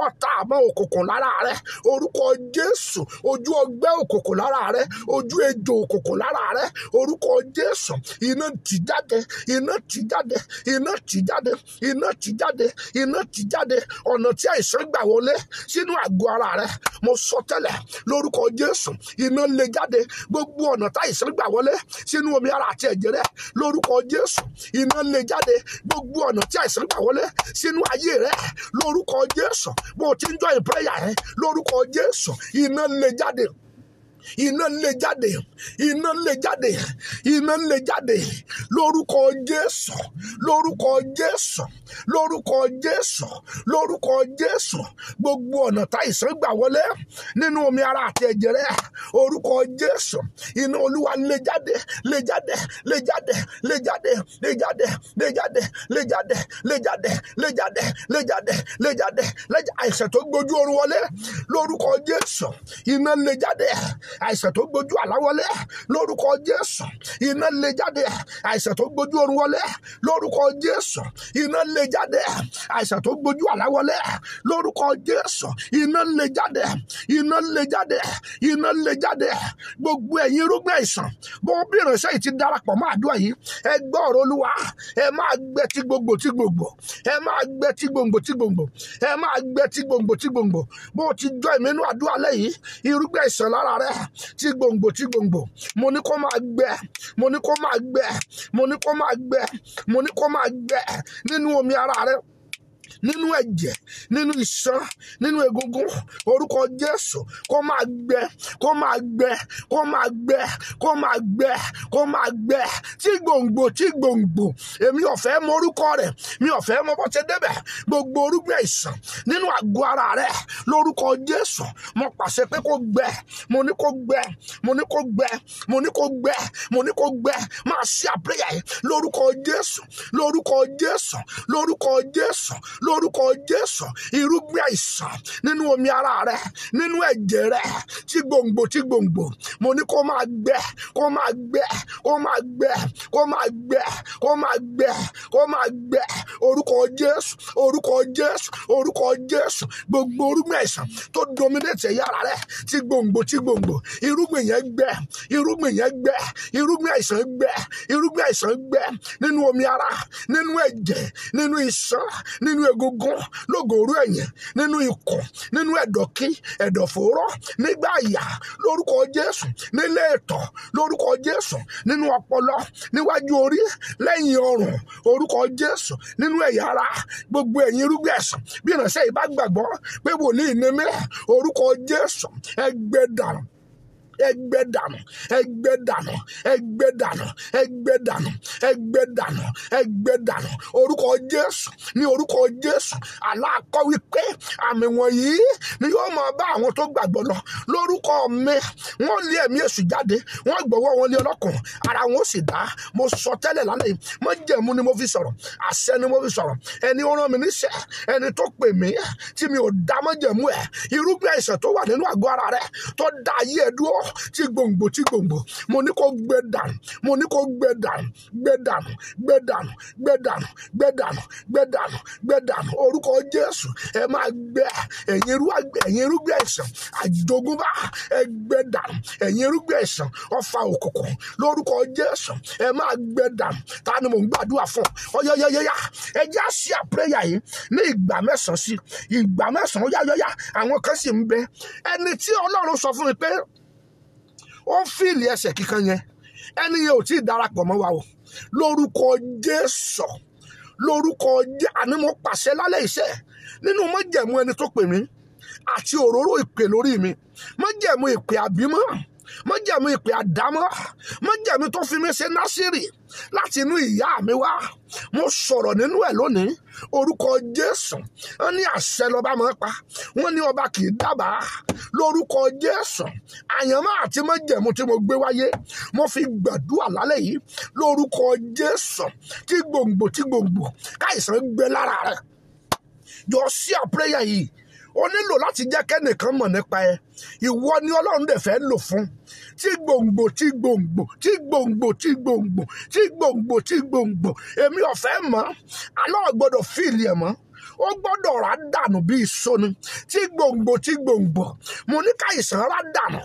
ọ̀tá àbọ̀ òkùnkùn lára rẹ orúkọ Jésù ojú ọgbẹ́ òkùnkùn lára rẹ ojú ejò òkùnkùn lára rẹ orúkọ Jésù iná ti jáde iná ti jáde iná ti jáde iná ti jáde iná ti jáde ọ̀nà tí àìsàn gbà wọlé sínú àgọ́ ara rẹ mo sọ tẹ́lẹ̀ lórúkọ Jésù iná lè jáde gbogbo ọ̀nà tí àìsàn gbà wọlé sínú omi ara àti ẹ̀jẹ̀ rẹ lórúkọ Jésù iná lè jáde gbogbo ọ̀nà tí àìsàn gbà wọlé sínú ayé rẹ lórúkọ Jésù bó ti ń join prayer yẹn lórúkọ Jésù iná lè jáde iná lè jáde iná lè jáde iná lè jáde lórúkọ Jésù lórúkọ Jésù lórúkọ Jésù lórúkọ Jésù gbogbo ọ̀nà táìsàn gbà wọlé nínú omi ara àti ẹ̀jẹ̀ rẹ orúkọ Jésù iná Olúwa lè jáde lè jáde lè jáde lè jáde lè jáde lè jáde lè jáde lè jáde lè jáde lè jáde lè jáde àìsàn tó gbójú oorun wọlé lórúkọ Jésù iná lè jáde àìsàn tó gbójú àlá wọlé lórúkọ Jésù iná lè jáde àìsàn tó gbójú oorun wọlé lórúkọ Jésù iná lè jáde àìsàn tó gbójú àlá wọlé lórúkọ Jésù iná lè jáde iná lè jáde iná lè jáde gbogbo ẹ̀yin irúgbìn àìsàn bó bí ìránṣẹ́ yìí ti darapọ̀ mọ́ àdúrà yìí ẹ gbọ́ ọ̀rọ̀ Olúwa ẹ máa gbẹ tí gbogbo tí gbogbo ẹ máa gbẹ tí gbòǹgbò tí gbòǹgbò ẹ máa gbẹ tí gbòǹgbò tí gbòǹgbò bó ti jọ ìmínú àdúrà lẹ́yìn irúgbìn àìsàn lára rẹ tí gbòǹgbò tí gbòǹgbò mo ní kó máa gbẹ mo ní kó máa gbẹ mo ní kó máa gbẹ mo ní kó máa gbẹ nínú omi ara rẹ nínú ẹ̀jẹ̀ nínú iṣan nínú egungun orúkọ Jésù kó máa gbẹ kó máa gbẹ kó máa gbẹ kó máa gbẹ kó máa gbẹ tí gbòǹgbò èmi ò fẹ́ mọ orúkọ rẹ̀ mi ò fẹ́ mọ bó ṣe débẹ̀ gbogbo orúgbìn àìsàn nínú àgọ́ ara rẹ̀ lórúkọ Jésù mo pàṣẹ pé kó gbẹ mo ní kó gbẹ mo ní kó gbẹ mo ní kó gbẹ mo ní kó gbẹ máa ṣe àpẹyà yìí lórúkọ Jésù lórúkọ Jésù lórúkọ Jésù lórúkọ Jésù irúgbìn àìsàn nínú omi ara rẹ nínú ẹ̀jẹ̀ rẹ tí gbòǹgbò mo ní kó máa gbẹ kó máa gbẹ kó máa gbẹ kó máa gbẹ kó máa gbẹ kó máa gbẹ orúkọ Jésù orúkọ Jésù orúkọ Jésù gbogbo irúgbìn àìsàn tó dominate ẹ̀yà ara rẹ tí gbòǹgbò irúgbìn yẹn gbẹ irúgbìn yẹn gbẹ irúgbìn àìsàn gbẹ irúgbìn àìsàn gbẹ nínú omi ara nínú ẹ̀jẹ̀ nínú iṣan nínú egungun lógòrú ẹ̀yìn nínú ikùn nínú ẹ̀dọ̀kí ẹ̀dọ̀fóró nígbà àyà lórúkọ Jésù nílé ìtọ̀ lórúkọ Jésù nínú ọpọlọ níwájú orí lẹ́yìn ọrùn orúkọ Jésù nínú ẹ̀yà ara gbogbo ẹ̀yin irúgbìn àìsàn bí ìránṣẹ́ yìí bá gbàgbọ́ pé wòlíì ni mí orúkọ Jésù ẹgbẹ́ dànù ẹgbẹ́ dànù ẹgbẹ́ dànù ẹgbẹ́ dànù ẹgbẹ́ dànù ẹgbẹ́ dànù ẹgbẹ́ dànù orúkọ Jésù ní orúkọ Jésù aláàkọ́ wípé àmì wọ̀nyí ni yóò máa bá àwọn tó gbàgbọ́ lọ lórúkọ mi wọ́n lé ẹ̀mí èṣù jáde wọ́n gbọ́wọ́ wọn lé ọlọ́kùn ara wọn ó sì dá mo sọ tẹ́lẹ̀ lálẹ́ yìí májẹ̀mú ni mo fi sọ̀rọ̀ àṣẹ ni mo fi sọ̀rọ̀ ẹni ó rán mi níṣẹ́ ẹni tó pè mí tí mi ò dá májẹ̀mú ẹ̀ irúgbìn àìsàn tó wà nínú àgọ́ ara rẹ̀ tó dá ayé ẹ̀ dúró tí gbòǹgbò mo ní kó gbẹ dànù mo ní kó gbẹ dànù gbẹ dànù gbẹ dànù gbẹ dànù gbẹ dànù gbẹ dànù gbẹ dànù orúkọ Jésù ẹ máa gbẹ ẹ̀yin irúgbìn àìsàn àjogúnbá ẹ gbẹ dànù ẹ̀yin irúgbìn àìsàn ọfà òkùnkùn lórúkọ Jésù ẹ máa gbẹ dànù ta ni mò ń gbàdúrà fún ọyọyọyọyà ẹ já sí àpẹyà yìí ní ìgbà mẹ́sàn-án sí ìgbà mẹ́sàn-án yáyọyà àwọn kan sì ń bẹ ẹni tí Ọlọ́run sọ fún mi pé ó fìlì ẹsẹ̀ kíkan yẹn ẹni yẹn ò tí ì darapọ̀ mọ́ wa o lórúkọ Jésù lórúkọ àní mo pàṣẹ lálẹ́ iṣẹ́ nínú májẹ̀mú ẹni tó pè mí àti òróró ìpè lórí mi májẹ̀mú ìpè àbímọ́ májẹ̀mú ìpè àdámọ́, májẹ̀mú tó fi mí ṣe násìrì láti inú ìyá mi wá, mo sọ̀rọ̀ nínú ẹ̀ lónìí orúkọ Jésù. Wọ́n ní àṣẹ lọ́ba máa pa, wọ́n ní ọba kì í dábàá. Lórúkọ Jésù, àyànmọ́ àti májẹ̀mú tí mo gbé wáyé, mo fi gbàdúrà lálẹ́ yìí lórúkọ Jésù. Tí gbòǹgbò káìsàn gbé lára rẹ̀, jọ sí àpẹẹrẹ yìí. O nílò láti jẹ́ kẹ́nìkan mọ̀ nípa ẹ. Ìwọ ni Ọlọ́run dẹ̀ fẹ́ lò fún. Tí gbòǹgbò. Èmi ò fẹ́ mọ̀. Àlọ́ gbọ́dọ̀ fìlì ẹ̀ mọ́. Ó gbọ́dọ̀ rà dànù bí ìsọnù. Tí gbòǹgbò. Mo ní káìsàn rà dànù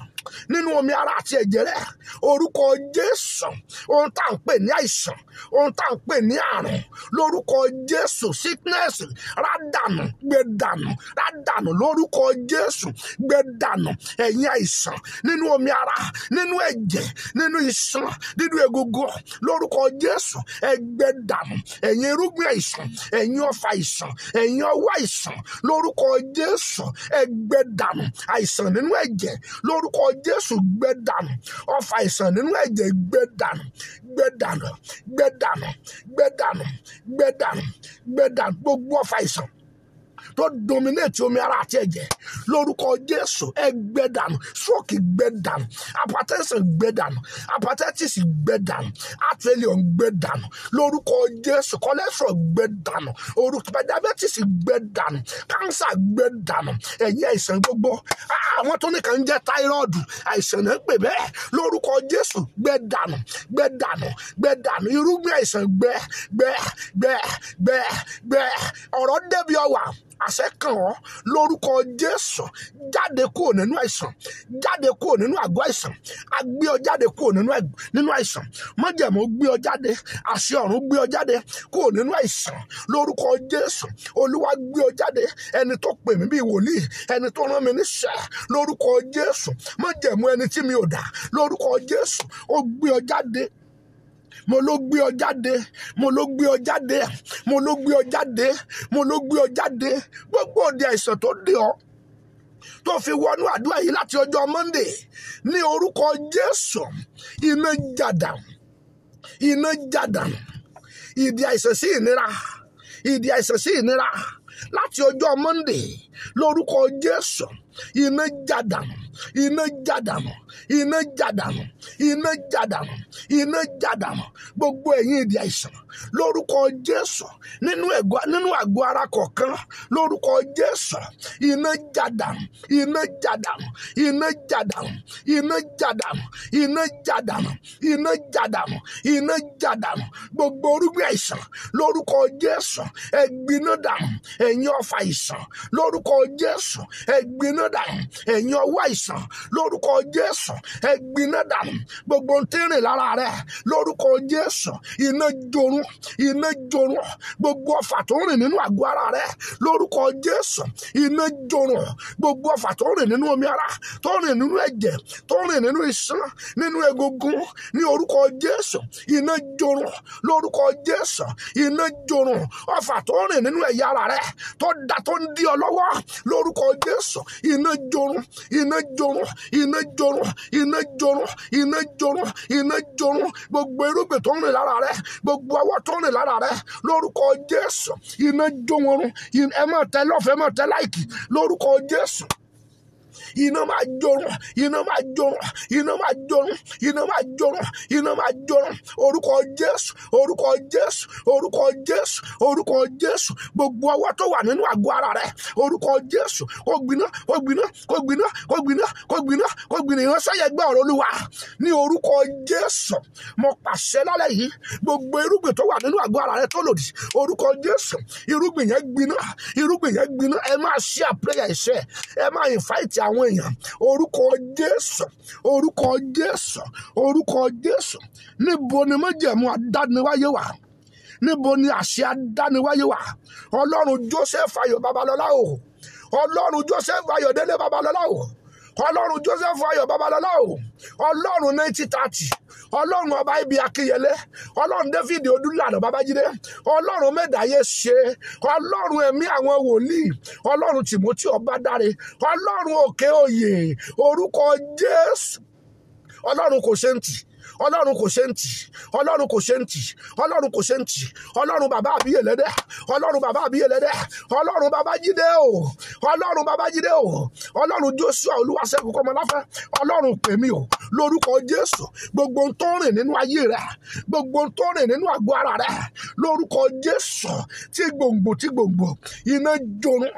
nínú omi ara àti ẹ̀jẹ̀ rẹ̀. Orúkọ Jésù. Ohun tá à ń pè ní àìsàn, ohun tá à ń pè ní àrùn, lórúkọ Jésù. Sickness rà dànù, gbé dànù, rà dànù lórúkọ Jésù. Gbé dànù ẹ̀yin àìsàn nínú omi ara, nínú ẹ̀jẹ̀, nínú iṣan, nínú egungun, lórúkọ Jésù. Ẹ gbé dànù ẹ̀yin irúgbìn àìsàn, ẹ̀yin ọfà àìsàn, ẹ̀yin ọwọ́ àìsàn, lórúkọ Jésù. Ẹ gbé dànù àìsàn nínú ẹ̀jẹ̀, lórúkọ Jésù. Gbé dànù ọfà àìsàn nínú ẹ̀jẹ̀. Gbé dànù, gbé dànù, gbé dànù, gbé dànù, gbé dànù, gbé dànù gbogbo ọfà àìsàn tó dominate omi ara àti ẹ̀jẹ̀, lórúkọ Jésù. Ẹ gbé dànù. Stroke gbé dànù, hypertension gbé dànù, hepatitis gbé dànù, heart failure gbé dànù, lórúkọ Jésù. Cholesterol gbé dànù, orúkọ diabetes gbé dànù, cancer gbé dànù, ẹ̀yin àìsàn gbogbo. Àwọn tó ní kàn jẹ́ thyroid, àìsàn náà pè bẹ́ẹ̀, lórúkọ Jésù. Gbé dànù, gbé dànù, gbé dànù irúgbìn àìsàn. Gbé. Ọ̀rọ̀ débi ọwà, àṣẹ kàn ọ́ lórúkọ Jésù. Jáde kúrò nínú àìsàn, jáde kúrò nínú àgọ́ àìsàn. A gbé ọ jáde kúrò nínú àìsàn. Májẹ̀mú gbé ọ jáde, àṣẹ ọ̀run gbé ọ jáde kúrò nínú àìsàn lórúkọ Jésù. Olúwa gbé ọ jáde. Ẹni tó pè mí bí wòlíì, ẹni tó rán mi níṣẹ́, lórúkọ Jésù. Májẹ̀mú ẹni tí mi ò dá, lórúkọ Jésù. Ó gbé ọ jáde. Mo ló gbé ọ jáde, mo ló gbé ọ jáde, mo ló gbé ọ jáde, mo ló gbé ọ jáde. Gbogbo òde àìsàn tó dé ọ, tó fi wọnú àdúrà yìí láti ọjọ́ Monday, ní orúkọ Jésù. Iná jàdánù, iná jàdánù. Ìdí àìsàn sí ìnira, ìdí àìsàn sí ìnira láti ọjọ́ Monday, lórúkọ Jésù. Iná jàdánù, iná jàdánù, iná jàdánù, iná jàdánù, iná jàdánù. Gbogbo ẹ̀yin ìdí àìsàn, lórúkọ Jésù. Nínú àgọ́ ara kọ̀ọ̀kan, lórúkọ Jésù. Iná jàdánù, iná jàdánù, iná jàdánù, iná jàdánù, iná jàdánù, iná jàdánù, iná jàdánù. Gbogbo orúgbìn àìsàn, lórúkọ Jésù. Ẹ gbiná dànù ẹ̀yin ọfà àìsàn, lórúkọ Jésù. Ẹ gbiná dànù ẹ̀yin ọwọ́ àìsàn, lórúkọ Jésù. Ẹ gbiná dànù gbogbo tí ń rìn lára rẹ, lórúkọ Jésù. Iná jorun, iná jorun gbogbo ọfà tó ń rìn nínú àgọ́ ara rẹ, lórúkọ Jésù. Iná jorun gbogbo ọfà tó ń rìn nínú omi ara, tó ń rìn nínú ẹ̀jẹ̀, tó ń rìn nínú iṣan, nínú egungun, ní orúkọ Jésù. Iná jorun lórúkọ Jésù. Iná jorun ọfà tó ń rìn nínú ẹ̀yà ara rẹ, tó ń dí ọ lọ́wọ́, lórúkọ Jésù. Iná jorun, iná jorun, iná jorun, iná jorun, iná jorun, iná jorun gbogbo irúgbìn tó ń rìn lára rẹ, gbogbo ọwọ́ tó ń rìn lára rẹ, lórúkọ Jésù. Iná jó wọn run. Ẹ máa tẹ lọ́fẹ̀ẹ́, ẹ máa tẹ láìkì, lórúkọ Jésù. Iná máa jorun, iná máa jorun, iná máa jorun, iná máa jorun, iná máa jorun. Orúkọ Jésù, orúkọ Jésù, orúkọ Jésù, orúkọ Jésù. Gbogbo ọwọ́ tó wà nínú àgọ́ ara rẹ, orúkọ Jésù. Kó gbiná, kó gbiná, kó gbiná, kó gbiná, kó gbiná, kó gbiná. Ìránṣẹ́ yẹn gbọ́ ọ̀rọ̀ Olúwa ní orúkọ Jésù. Mo pàṣẹ lálẹ́ yìí, gbogbo irúgbìn tó wà nínú àgọ́ ara rẹ tó lòdì, orúkọ Jésù. Irúgbìn yẹn gbiná, irúgbìn yẹn gbiná. Ẹ máa share prayer iṣẹ́, ẹ máa invite àwọn èèyàn. Orúkọ Jésù, orúkọ Jésù, orúkọ Jésù. Níbo ni májẹ̀mú adániwáyé wà? Níbo ni àṣẹ adániwáyé wà? Ọlọ́run Joseph Ayọ̀ Babalọ́lá o, Ọlọ́run Joseph Ayọ̀délé Babalọ́lá o, Ọlọ́run Joseph Ayọ̀ Babalọ́lá o, Ọlọ́run 1930, Ọlọ́run ọba ibi Akínyẹlé, Ọlọ́run David Odúlànà Babájídé, Ọlọ́run Mẹ́dàáyé ṣe, Ọlọ́run ẹ̀mí àwọn wòlíì, Ọlọ́run Tìmọ́tì Ọbádáre, Ọlọ́run òkè òye, orúkọ Jésù. Ọlọ́run kò ṣe ń tì, Ọlọ́run kò ṣe ń tì, Ọlọ́run kò ṣe ń tì, Ọlọ́run kò ṣe ń tì, Ọlọ́run bàbá àbíyè lẹ́dẹ̀, Ọlọ́run bàbá àbíyè lẹ́dẹ̀, Ọlọ́run bàbá jídé o, Ọlọ́run bàbá jídé o, Ọlọ́run Jóṣúà Olúwaṣẹ́gun Kọ́mọláfẹ́, Ọlọ́run pè mí o lórúkọ Jésù. Gbogbo ohun tó rìn nínú ayé rẹ, gbogbo ohun tó rìn nínú àgọ́ ara rẹ, lórúkọ Jésù, tí gbòǹgbò iná jorun.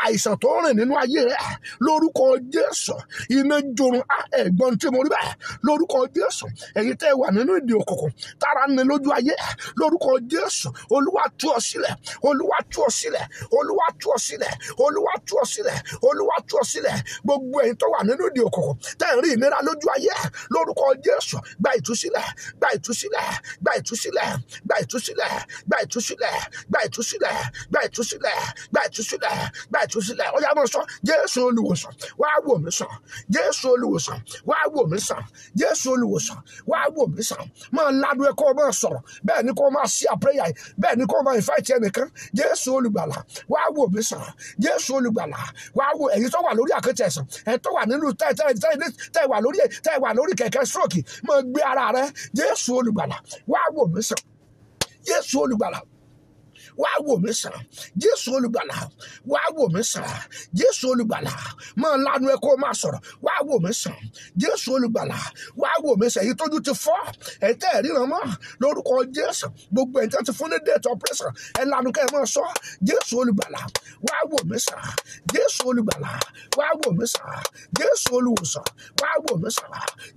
Àìsàn tó rìn nínú ayé rẹ, lórúkọ Jésù, iná jorun. Ẹ̀gbọ́n tí mo rí bẹ́ẹ̀, lórúkọ Jésù. Ẹ̀yin tẹ́ wà nínú ìdè òkùnkùn, tára ní lójú ayé, lórúkọ Jésù, Olúwa tú ọ sílẹ̀, Olúwa tú ọ sílẹ̀, Olúwa tú ọ sílẹ̀, Olúwa tú ọ sílẹ̀, Olúwa tú ọ sílẹ̀. Gbogbo ẹ̀yin tó wà nínú ìdè òkùnkùn, tẹ́ ń rí ìnira lójú ayé, lórúkọ Jésù, gba ìtúsílẹ̀, gba ìtúsílẹ̀, gba ìtúsílẹ̀, gba ìtúsílẹ̀, gba ìtúsílẹ̀, gba ìtúsílẹ̀, gba ìtúsílẹ̀, gba ìtúsílẹ̀, gba ìtúsílẹ̀. Ó yá máa sọ, Jésù olùwòsàn, wá wò mí sàn, Jésù olùwòsàn, wá wò mí sàn, Jésù olùwòsàn, wá wò mí sàn. Máa ládùú ẹ kó o máa sọ̀rọ̀, bẹ́ẹ̀ ni kó o máa ṣí àpéyà yìí, bẹ́ẹ̀ ni kó o máa invite ẹnìkan. Jésù olùgbàlà, wá wò mí sàn, Jésù olùgbàlà, wá wò. Ẹ̀yin tó wà lórí àkẹ́tì ẹ̀sán, ẹ̀ tó wà nínú tẹ́ wà lórí kẹ̀kẹ́ stroke, máa gbé ara rẹ. Jésù olùgbàlà, wá wò mí sàn, Jésù olùgbàlà, wá wò mí sàn, Jésù olùgbàlà, wá wò mí sàn, Jésù olùgbàlà. Máa lanu ẹ kó máa sọ̀rọ̀, wá wò mí sàn, Jésù olùgbàlà, wá wò mí sàn. Èyí tójú ti fọ́, ẹ̀ tẹ́ ẹ̀ ríran mọ́, lórúkọ Jésù. Gbogbo ẹ̀ tẹ́ ti fún ní date operation, ẹ̀ lanu kẹ́ ẹ máa sọ, Jésù olùgbàlà, wá wò mí sàn, Jésù olùgbàlà, wá wò mí sàn, Jésù olùwòsàn, wá wò mí sàn,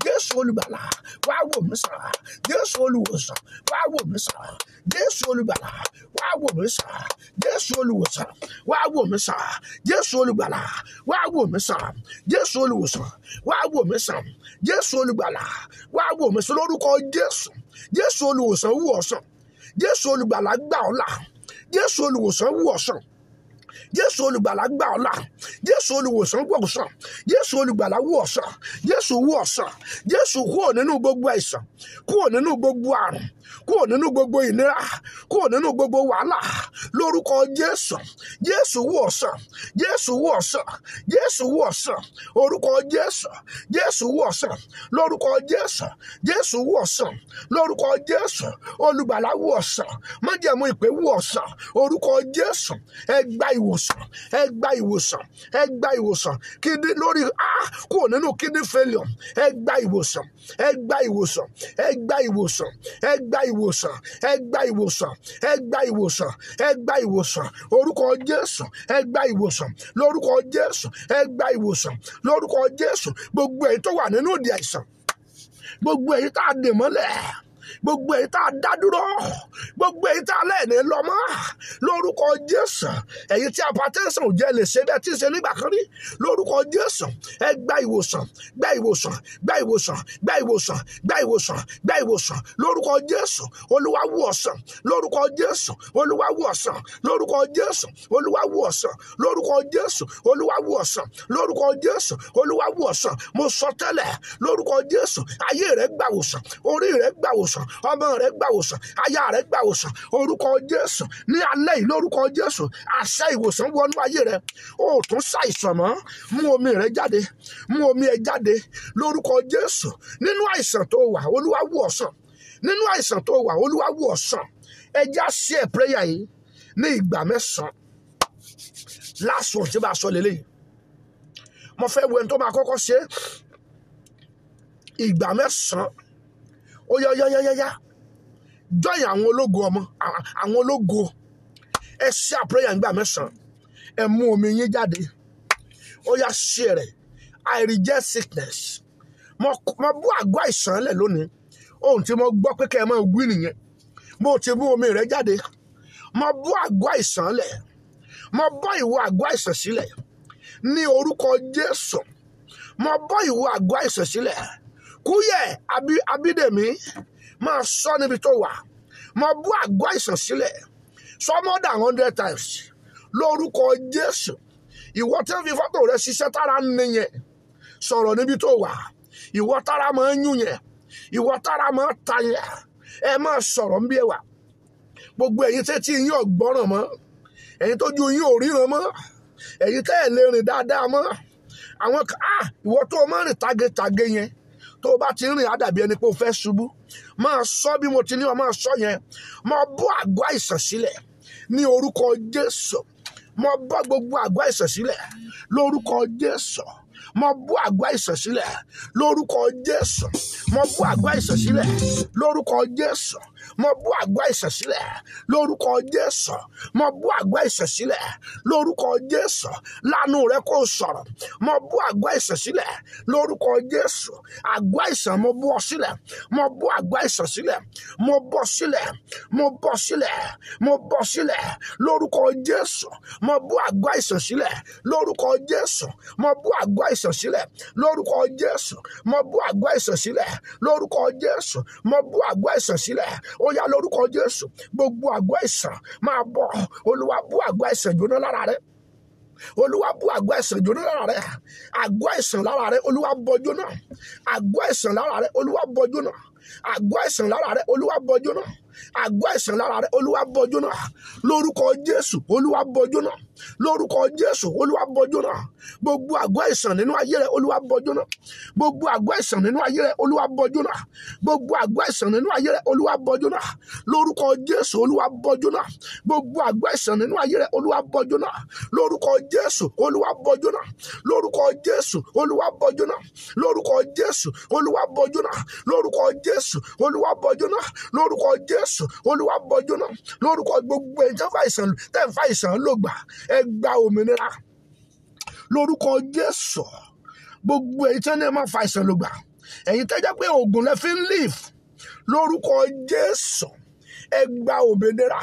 Jésù olùgbàlà, wá wò mí sàn, Jésù olùwòsàn, wá wò mí sàn, Jésù olùgbàlà, wá wò mí sàn, Jésù olùwòsàn, wá wò mí sàn, Jésù olùgbàlà, wá wò mí sàn, Jésù olùwòsàn, wá wò mí sàn, Jésù olùgbàlà, wá wò mí sàn. Lórúkọ Jésù, Jésù olùwòsàn wò ọ́ sàn, Jésù olùgbàlà gbà ọ́ là, Jésù olùwòsàn wò ọ́ sàn, Jésù olùgbàlà gbà ọ́ là, Jésù olùwòsàn wò ọ́ sàn, Jésù olùgbàlà wò ọ́ sàn, Jésù wò ọ́ sàn, Jésù kúrò nínú gbogbo àìsàn, kúrò nínú gbogbo àrùn, kúrò nínú gbogbo ìnira, kúrò nínú gbogbo wàhálà. Lórúkọ Jésù, Jésù wò ọ́ sàn, Jésù wò ọ́ sàn, Jésù wò ọ́ sàn. Orúkọ Jésù, Jésù wò ọ́ sàn, lórúkọ Jésù, Jésù wò ọ́ sàn, lórúkọ Jésù. Olùgbàlà wò ọ́ sàn, májẹ̀mú ìpè wò ọ́ sàn. Orúkọ Jésù, ẹ gba ìwòsàn, ẹ gba ìwòsàn, ẹ gba ìwòsàn. Kidney lórí kúrò nínú kidney failure, ẹ gba ìwòsàn, ẹ gba ìwòsàn, ẹ gba ìwòsàn, ẹ gba ìwòsàn, ẹ gba ìwòsàn, ẹ gba ìwòsàn, ẹ gba ìwòsàn. Orúkọ Jésù, ẹ gba ìwòsàn, lórúkọ Jésù, ẹ gba ìwòsàn, lórúkọ Jésù. Gbogbo èyí tó wà nínú ìdè àìsàn, gbogbo èyí tá a dè mọ́lẹ̀, gbogbo èyí tá a dá dúró, gbogbo èyí tá a lẹ́ẹ̀ni lọ́mọ́, lórúkọ Jésù. Èyí tí hypertension ò jẹ́ lè ṣe bẹ́ẹ̀ tí ń ṣe nígbà kan rí, lórúkọ Jésù, ẹ gba ìwòsàn, gba ìwòsàn, gba ìwòsàn, gba ìwòsàn, gba ìwòsàn, gba ìwòsàn. Lórúkọ Jésù, Olúwa wò ọ́ sàn, lórúkọ Jésù, Olúwa wò ọ́ sàn, lórúkọ Jésù, Olúwa wò ọ́ sàn, lórúkọ Jésù, Olúwa wò ọ́ sàn, lórúkọ Jésù, Olúwa wò ọ́ sàn. Mo sọ tẹ́lẹ̀, lórúkọ Jésù, ayé rẹ gbà wòsàn, orí rẹ gbà wòsàn, ọmọ rẹ gbà wòsàn, aya rẹ gbà wòsàn. Orúkọ Jésù, ní alẹ́ yìí, lórúkọ Jésù, àṣẹ ìwòsàn wọnú ayé rẹ. O tún ṣàìsàn mọ́, mú omi rẹ jáde, mú omi ẹ jáde, lórúkọ Jésù. Nínú àìsàn tó wà, Olúwa wò ọ́ sàn, nínú àìsàn tó wà, Olúwa wò ọ́ sàn. Ẹ já sí ẹ̀ prayer yìí ní ìgbà 9. Last one tí bá sọ lélẹ́yìí, mo fẹ́ wo ẹni tó máa kọ́kọ́ ṣe ìgbà 9. Ó yá join àwọn ológo ọmọ, àwọn ológo. Ẹ ṣe prayer ìgbà 9, ẹ mú omi yín jáde. Ó yá share rẹ̀. I reject sickness. Mo bú àgọ́ àìsàn lẹ̀ lónìí. Ohun tí mo gbọ́ pé kẹ́ ẹ máa wí nìyẹn. Mo ti mú omi rẹ̀ jáde. Mo bú àgọ́ àìsàn lẹ̀. Mo bọ́ ìwọ àgọ́ àìsàn sílẹ̀. Ní orúkọ Jésù. Mo bọ́ ìwọ àgọ́ àìsàn sílẹ̀. Kúyẹ̀ Abídèmí máa sọ níbi tó wà. Mo bú àgọ́ àìsàn sílẹ̀. Sọ more than 100 times. Lórúkọ Jésù. Ìwọ tí ń fi fọ́tò rẹ ṣiṣẹ́ tára ń ní yẹn. Sọ̀rọ̀ níbi tó wà. Ìwọ tára máa ń yún yẹn. Ìwọ tára máa ń ta yẹn. Ẹ máa sọ̀rọ̀ ń bí ẹ wà. Gbogbo ẹ̀yin tẹ́ tí yín ò gbọ́ràn mọ́. Ẹ̀yin tójú yín ò ríran mọ́. Ẹ̀yin tẹ́ ẹ̀ lè rìn dáadáa mọ́. Àwọn ìwọ tó máa ń rìn tagetage yẹn. tó o bá ti rìn á dàbí ẹni pé o fẹ́ ṣubú máa sọ bí mo ti ní ọ máa sọ yẹn. Mo bọ́ àgọ́ àìsàn sílẹ̀ ní orúkọ Jésù. Mo bọ́ gbogbo àgọ́ àìsàn sílẹ̀ lórúkọ Jésù. Mo bọ́ àgọ́ àìsàn sílẹ̀ lórúkọ Jésù. Mo bọ́ àgọ́ àìsàn sílẹ̀ lórúkọ Jésù. Mo bọ́ àgọ́ àìsàn sílẹ̀ lórúkọ Jésù. Mo bọ́ àgọ́ àìsàn sílẹ̀ lórúkọ Jésù. Lánú rẹ kó sọ̀rọ̀. Mo bọ́ àgọ́ àìsàn sílẹ̀ lórúkọ Jésù. Àgọ́ àìsàn mo bọ́ sílẹ̀. Mo bọ́ àgọ́ àìsàn sílẹ̀. Mo bọ́ sílẹ̀. Mo bọ́ sílẹ̀. Mo bọ́ sílẹ̀ lórúkọ Jésù. Mo bọ́ àgọ́ àìsàn sílẹ̀ lórúkọ Jésù. Mo bọ́ àgọ́ àìsàn sílẹ̀ lórúkọ Jésù. Mo bọ́ àgọ́ àìsàn sílẹ̀ lórúkọ Jésù. Mo bọ́ àgọ́ àìsàn sílẹ̀. Ó yá lórúkọ Jésù. Gbogbo àgọ́ àìsàn máa bọ́. Olúwa bọ́ àgọ́ àìsàn jóná lára rẹ. Olúwa bọ́ àgọ́ àìsàn jóná lára rẹ. Àgọ́ àìsàn lára rẹ Olúwa bọ́ jóná. Àgọ́ àìsàn lára rẹ Olúwa bọ́ jóná. Àgọ́ àìsàn lára rẹ Olúwa bọ́ jóná. Àgọ́ àìsàn lára rẹ Olúwa bọ́ jóná. Lórúkọ Jésù Olúwa bọ́ jóná. Lórúkọ Jésù Olúwa bọ́ jóná. Gbogbo àgọ́ àìsàn nínú ayé rẹ Olúwa bọ́ jóná. Gbogbo àgọ́ àìsàn nínú ayé rẹ Olúwa bọ́ jóná. Gbogbo àgọ́ àìsàn nínú ayé rẹ Olúwa bọ́ jóná. Lórúkọ Jésù Olúwa bọ́ jóná. Gbogbo àgọ́ àìsàn nínú ayé rẹ Olúwa bọ́ jóná. Lórúkọ Jésù Olúwa bọ́ jóná. Lórúkọ Jésù Olúwa bọ́ jóná. Lórúkọ Jésù Olúwa bọ́ jóná. Lórúkọ Jésù Olúwa bọ́ jóná. Lórúkọ Jésù Olúwa bọ́ jóná. Lórúkọ gbogbo ẹ̀jẹ̀ fàìsàn tẹ̀ ń fàìsàn ló gbà ẹ gba òmìnira. Lórúkọ Jésù gbogbo ẹ̀jẹ̀ ní ẹ máa fàìsàn ló gbà. Ẹ̀yin tẹ́jẹ́ pé oògùn lẹ fi ń live. Lórúkọ Jésù ẹ gba òmìnira.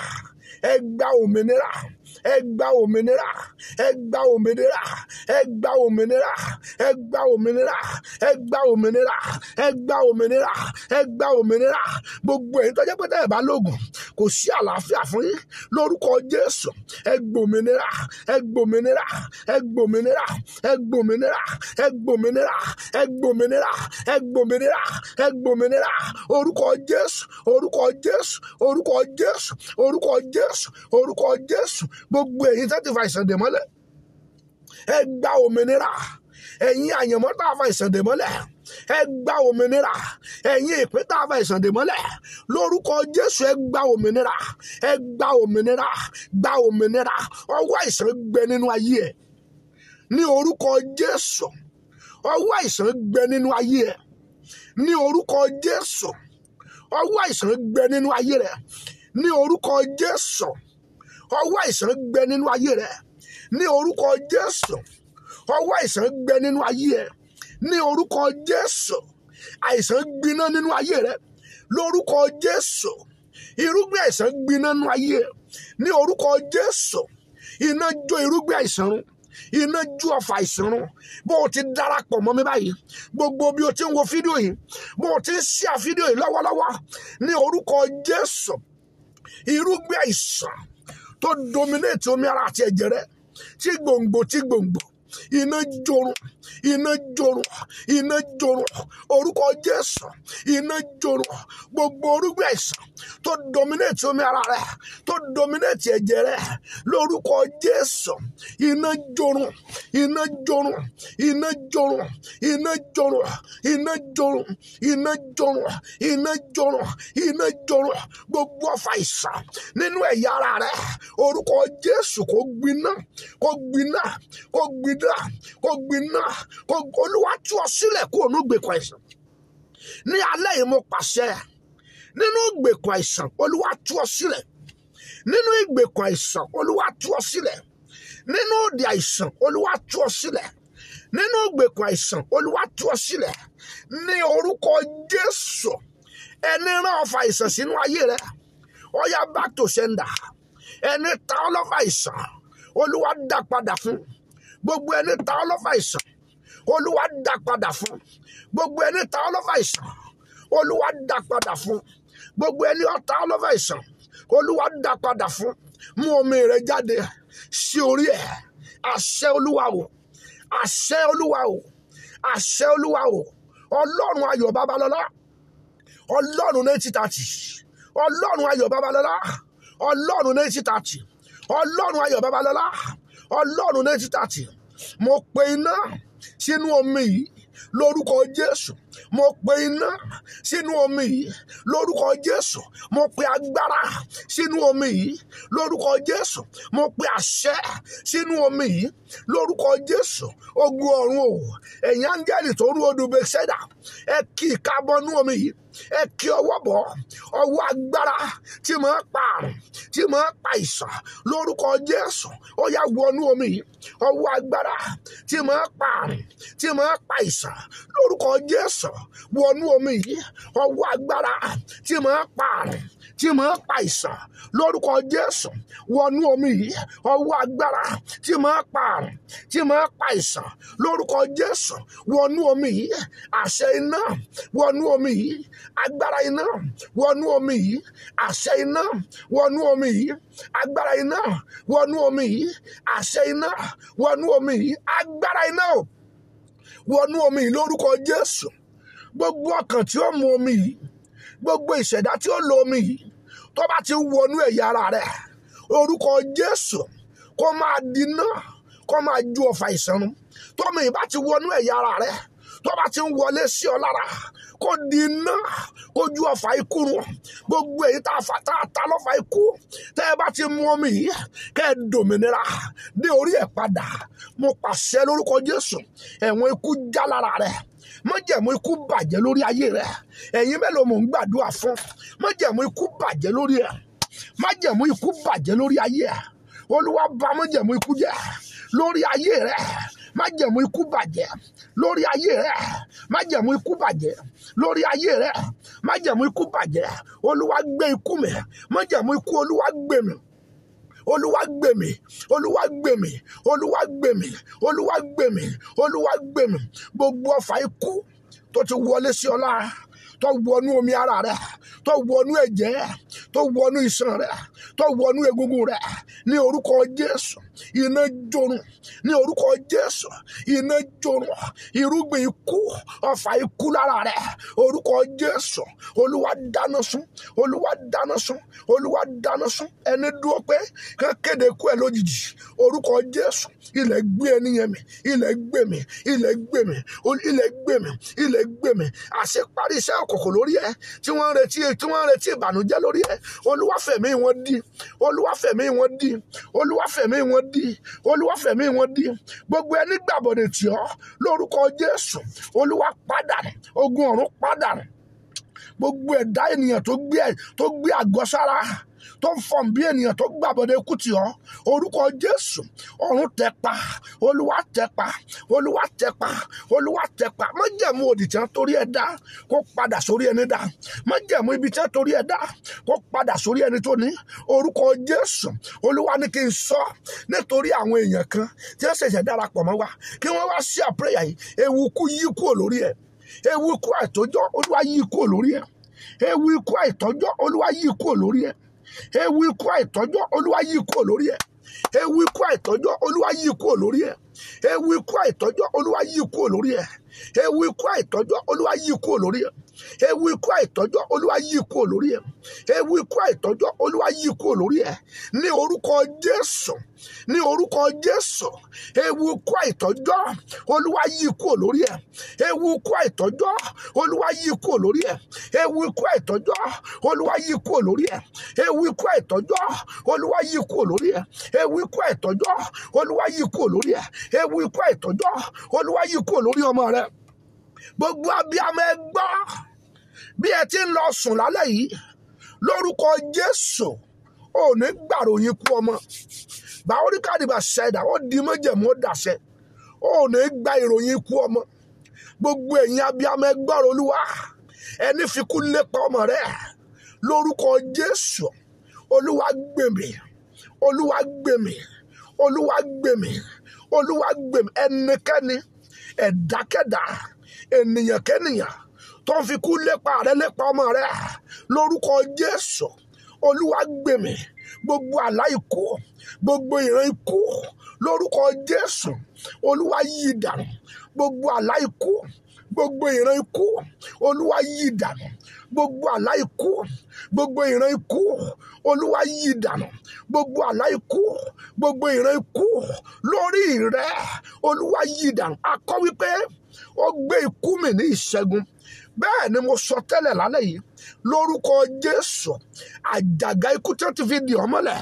Ẹ gba òmìnira. Ẹ gba òmìnira. Ẹ gba òmìnira. Ẹ gba òmìnira. Ẹ gba òmìnira. Ẹ gba òmìnira. Ẹ gba òmìnira. Ẹ gba òmìnira. Gbogbo ẹ̀yin tó jẹ́ pé tẹ́ ẹ bá lóògùn kò sí àlàáfíà fún yín. Lórúkọ Jésù ẹ gbòmìnira. Ẹ gbòmìnira. Ẹ gbòmìnira. Ẹ gbòmìnira. Ẹ gbòmìnira. Ẹ gbòmìnira. Ẹ gbòmìnira. Ẹ gbòmìnira. Orúkọ Jésù. Orúkọ Jésù. Orúkọ Jésù. Orúkọ Jésù. Orúkọ Jésù. Gbogbo ẹ̀yin tẹ́ ti fa àìsàn dè mọ́lẹ̀ ẹ gba òmìnira. Ẹ̀yin àyànmọ́ tá a fa àìsàn dè mọ́lẹ̀ ẹ gba òmìnira. Ẹ̀yin ìpín tá a fa àìsàn dè mọ́lẹ̀ lórúkọ Jésù ẹ gba òmìnira. Ẹ gba òmìnira. Gba òmìnira. Ọwọ́ àìsàn gbẹ nínú ayé ẹ ní orúkọ Jésù. Ọwọ́ àìsàn gbẹ nínú ayé ẹ ní orúkọ Jésù. Ọwọ́ àìsàn gbẹ nínú ayé rẹ ní orúkọ Jésù. Ọwọ́ àìsàn gbẹ nínú ayé rẹ ní orúkọ Jésù. Ọwọ́ àìsàn gbẹ nínú ayé ẹ ní orúkọ Jésù. Àìsàn gbiná nínú ayé rẹ lórúkọ Jésù. Irúgbìn àìsàn gbiná nínú ayé ẹ ní orúkọ Jésù. Iná jó irúgbìn àìsàn run. Iná jó ọfà àìsàn run. Bó o ti darapọ̀ mọ́ mi báyìí gbogbo bí o ti ń wo fídíò yìí bó o ti ń share fídíò yìí lọ́wọ́lọ́wọ́ ní orúkọ Jésù. Irúgbìn àìsàn tó dominate omi ara àti ẹ̀jẹ̀ rẹ tí gbòǹgbò iná jorun. Iná jorun. Iná jorun. Orúkọ Jésù iná jorun. Gbogbo orúgbìn àìsàn tó dominate omi ara rẹ tó dominate ẹ̀jẹ̀ rẹ lórúkọ Jésù iná jorun. Iná jorun. Iná jorun. Iná jorun. Iná jorun. Iná jorun. Iná jorun. Iná jorun. Gbogbo ọfà àìsàn nínú ẹ̀yà ara rẹ orúkọ Jésù kó gbiná. Kó gbiná. Kó gbiná. Kó gbiná. Olúwa tú ọ sílẹ̀ kúrò nínú ìgbèkùn àìsàn. Ní alẹ́ yìí mo pàṣẹ nínú ìgbèkùn àìsàn Olúwa tú ọ sílẹ̀. Nínú ìgbèkùn àìsàn Olúwa tú ọ sílẹ̀. Nínú òdì àìsàn Olúwa tú ọ sílẹ̀. Nínú ìgbèkùn àìsàn Olúwa tú ọ sílẹ̀. Ní orúkọ Jésù ẹni rán ọfà àìsàn sínú ayé rẹ ó yá back to sender. Ẹni ta ọ́ lọ́fà àìsàn Olúwa dá padà fún. Gbogbo ẹni ta ọ́ lọ́fà àìsàn Olúwa dá padà fún. Gbogbo ẹni ta ọ́ lọ́fà àìsàn Olúwa dá padà fún. Gbogbo ẹni ọ̀tá ọ́ lọ́fà àìsàn Olúwa dá padà fún. Mú omi rẹ jáde sí orí ẹ̀. Àṣẹ Olúwa o. Àṣẹ Olúwa o. Àṣẹ Olúwa o. Ọlọ́run Ayọ̀ Babalọ́lá. Ọlọ́run 8030. Ọlọ́run Ayọ̀ Babalọ́lá. Ọlọ́run 8030. Ọlọ́run Ayọ̀ Babalọ́lá. Ọlọ́run 8030. Mo pe iná sínú omi yìí lórúkọ Jésù. mo pe iná sínú omi yìí lórúkọ Jésù. Mo pe agbára sínú omi yìí lórúkọ Jésù. Mo pe àṣẹ sínú omi yìí lórúkọ Jésù. Ogun ọ̀run o, ẹ̀yin áńgẹ́lì tó rú odò Bẹ́sẹ́dà, ẹ kì í kábọ́nú omi yìí, ẹ kí ọwọ́ bọ̀, ọwọ́ agbára tí mo ń pa àrùn, tí mo ń pa ìsàn lórúkọ Jésù. Ó yá wọnú omi yìí, ọwọ́ agbára tí mo ń pa àrùn, tí mo ń pa ìsàn lórúkọ Jésù. Wọnú omi yìí, ọwọ́ agbára tí mo ń pa àrùn, tí mo ń pa ìsàn lórúkọ Jésù. Wọnú omi yìí, ọwọ́ agbára tí mo ń pa àrùn, tí mo ń pa ìsàn lórúkọ Jésù. Wọnú omi yìí, àṣẹ iná wọnú omi yìí, agbára iná wọnú omi yìí, àṣẹ iná wọnú omi yìí, agbára iná wọnú omi yìí, àṣẹ iná wọnú omi yìí, agbára iná wọnú omi yìí lórúkọ Jésù. Gbogbo ọkàn tí ó mu omi yìí, gbogbo ìṣẹ̀dá tí ó lo omi yìí, tó bá ti wọnú ẹ̀yà ara rẹ̀, orúkọ Jésù kó máa dínà, kó máa ju ọfà ìsàn. Tómi yìí bá ti wọnú ẹ̀yà ara rẹ̀, tó bá ti ń wọlé sí ọ lára, kó dínà, kó ju ọfà ikú run. Gbogbo èyí tá a ta lọ́fà ikú, tẹ́ ẹ bá ti mu omi yìí, kẹ́ ẹ dòmìnira dé orí ẹ̀ padà. Mo pàṣẹ lórúkọ Jésù, ẹ̀wọ̀n ikú já lára rẹ̀. Májẹ̀mú ikú bàjẹ́ lórí ayé rẹ̀. Ẹ̀yin mélòó mò ń gbàdúrà fún? Májẹ̀mú ikú bàjẹ́ lórí ẹ̀. Májẹ̀mú ikú bàjẹ́ lórí ayé ẹ̀. Olúwa bà májẹ̀mú ikú jẹ́ lórí ayé rẹ̀. Májẹ̀mú ikú bàjẹ́ lórí ayé rẹ̀. Májẹ̀mú ikú bàjẹ́ lórí ayé rẹ̀. Májẹ̀mú ikú bàjẹ́. Olúwa gbé ikú mi. Májẹ̀mú ikú Olúwa gbé mi. Olúwa gbé mi, Olúwa gbé mi, Olúwa gbé mi, Olúwa gbé mi, Olúwa gbé mi. Gbogbo ọfà ikú tó ti wọlé sí ọ lára, tó wọnú omi ara rẹ̀, tó wọnú ẹ̀jẹ̀, tó wọnú iṣan rẹ̀, tó wọnú egungun rẹ̀, ní orúkọ Jésù, iná jórun. Ní orúkọ Jésù, iná jórun. Irúgbìn ikú, ọfà ikú lára rẹ̀, orúkọ Jésù. Olúwa dáná sun, Olúwa dáná sun, Olúwa dáná sun. Ẹni dúró pé kán kéde ikú ẹ lójijì, orúkọ Jésù. Ilẹ̀ gbé ẹni yẹn mì, ilẹ̀ gbé mi, ilẹ̀ gbé mi, ilẹ̀ gbé mi, ilẹ̀ gbé mi. Àṣeparí iṣẹ́ òkùnkùn lórí ẹ, tí wọ́n ń retí ìbànújẹ́ lórí ẹ. Olúwa fẹ̀mí wọn dí, Olúwa fẹ̀mí wọn dí, Olúwa fẹ̀mí wọn dí, Olúwa fẹ̀mí wọn dí. Gbogbo ẹni gbàbọ̀dẹ̀ tì ọ́ lórúkọ Jésù, Olúwa pàdánù, ogun ọ̀run pàdánù. Gbogbo ẹ̀dá ènìyàn tó gbé àgọ́ sára, tó ń fọ̀n bí ènìyàn tó gbàbọ̀dẹ̀ kú tì ọ́, orúkọ Jésù, ọ̀run tẹ̀pa, Olúwa tẹ̀pa, Olúwa tẹ̀pa, Olúwa tẹ̀pa. Májẹ̀mú òdì tí wọ́n torí ẹ dá kó padà sórí ẹni dá. Májẹ̀mú ibi tí wọ́n torí ẹ dá kó padà sórí ẹni tó ní. Orúkọ Jésù, Olúwa ní kí n sọ nítorí àwọn èèyàn kan tí wọ́n ṣẹ̀ṣẹ̀ darapọ̀ mọ́ wa, kí wọ́n wá sí àpẹẹrẹ yìí. Ewu ikú yí kúrò lórí ẹ. Ewu ikú àìtọ́jọ́, Olúwa yí kúrò lórí ẹ. Ewu ikú àìtọ́jọ́, Olúwa yí kúrò lórí ẹ. Ewu ikú àìtọ́jọ́, Olúwa yí kúrò lórí ẹ. Ewu ikú àìtọ́jọ́, Olúwa yí kúrò lórí ẹ. Ewu ikú àìtọ́jọ́, Olúwa yí kúrò lórí ẹ. Ewu ikú àìtọ́jọ́, Olúwa yí kúrò lórí ẹ. Ewu ikú àìtọ́jọ́, Olúwa yí kúrò lórí ẹ. Ewu ikú àìtọ́jọ́, Olúwa yí kúrò lórí ẹ. Ní orúkọ Jésù, ní orúkọ Jésù. Ewu ikú àìtọ́jọ́, Olúwa yí kúrò lórí ẹ. Ewu ikú àìtọ́jọ́, Olúwa yí kúrò lórí ẹ. Ewu ikú àìtọ́jọ́, Olúwa yí kúrò lórí ẹ. Ewu ikú àìtọ́jọ́, Olúwa yí kúrò lórí ẹ. Ewu ikú àìtọ́jọ́, Olúwa yí kúrò lórí ẹ. Ewu ikú àìtọ́jọ́, Olúwa yí kúrò lórí ọmọ rẹ. Gbogbo abiyamọ ẹ gbọ́, bí ẹ ti ń lọ sùn lálẹ́ yìí, lórúkọ Jésù, ò ní gbàròyìn ikú ọmọ. Bàóríkàdìbà ṣẹ̀dá, ó di májẹ̀mú, ó dàṣẹ. Ò ní gba ìròyìn ikú ọmọ. Gbogbo ẹ̀yin abiyamọ ẹ gbọ́rọ̀ Olúwa, ẹni fi kú lépa ọmọ rẹ, lórúkọ Jésù. Olúwa gbè mí, Olúwa gbè mí, Olúwa gbè mí, Olúwa gbè mí. Ẹnikẹ́ni, ẹ̀dákẹ́dá, ènìyàn kẹ́nìyàn tó ń fi kú lépa rẹ, lépa ọmọ rẹ, lórúkọ Jésù. Olúwa gbè mí. Gbogbo àlá ikú, gbogbo ìran ikú, lórúkọ Jésù. Olúwa yí dànù. Gbogbo àlá ikú, gbogbo ìran ikú, Olúwa yí dànù. Gbogbo àlá ikú, gbogbo ìran ikú, Olúwa yí dànù. Gbogbo àlá ikú, gbogbo ìran ikú lórí rẹ, Olúwa yí dànù. A kọ wípé ó gbé ikú mì ní ìṣẹ́gun. bẹ́ẹ̀ ni mo sọ tẹ́lẹ̀ lálẹ́ yìí lórúkọ Jésù àjàgà ikú tí wọ́n ti fi dì ọ́ mọ́lẹ̀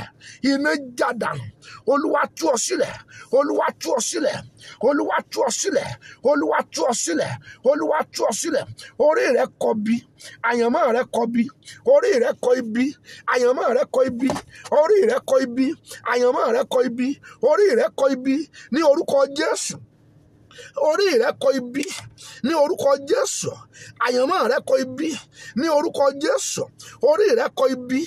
iná já dànù. Olúwa tú ọ sílẹ̀, Olúwa tú ọ sílẹ̀, Olúwa tú ọ sílẹ̀, Olúwa tú ọ sílẹ̀, Olúwa tú ọ sílẹ̀. Orí rẹ kọ bí, àyànmọ́ rẹ kọ bí, orí rẹ kọ ibi, àyànmọ́ rẹ kọ ibi, orí rẹ kọ ibi, àyànmọ́ rẹ kọ ibi, orí rẹ kọ ibi ní orúkọ Jésù. Orí rẹ kọ ibi ní orúkọ Jésù. Àyànmọ́ rẹ kọ ibi ní orúkọ Jésù. Orí rẹ kọ ibi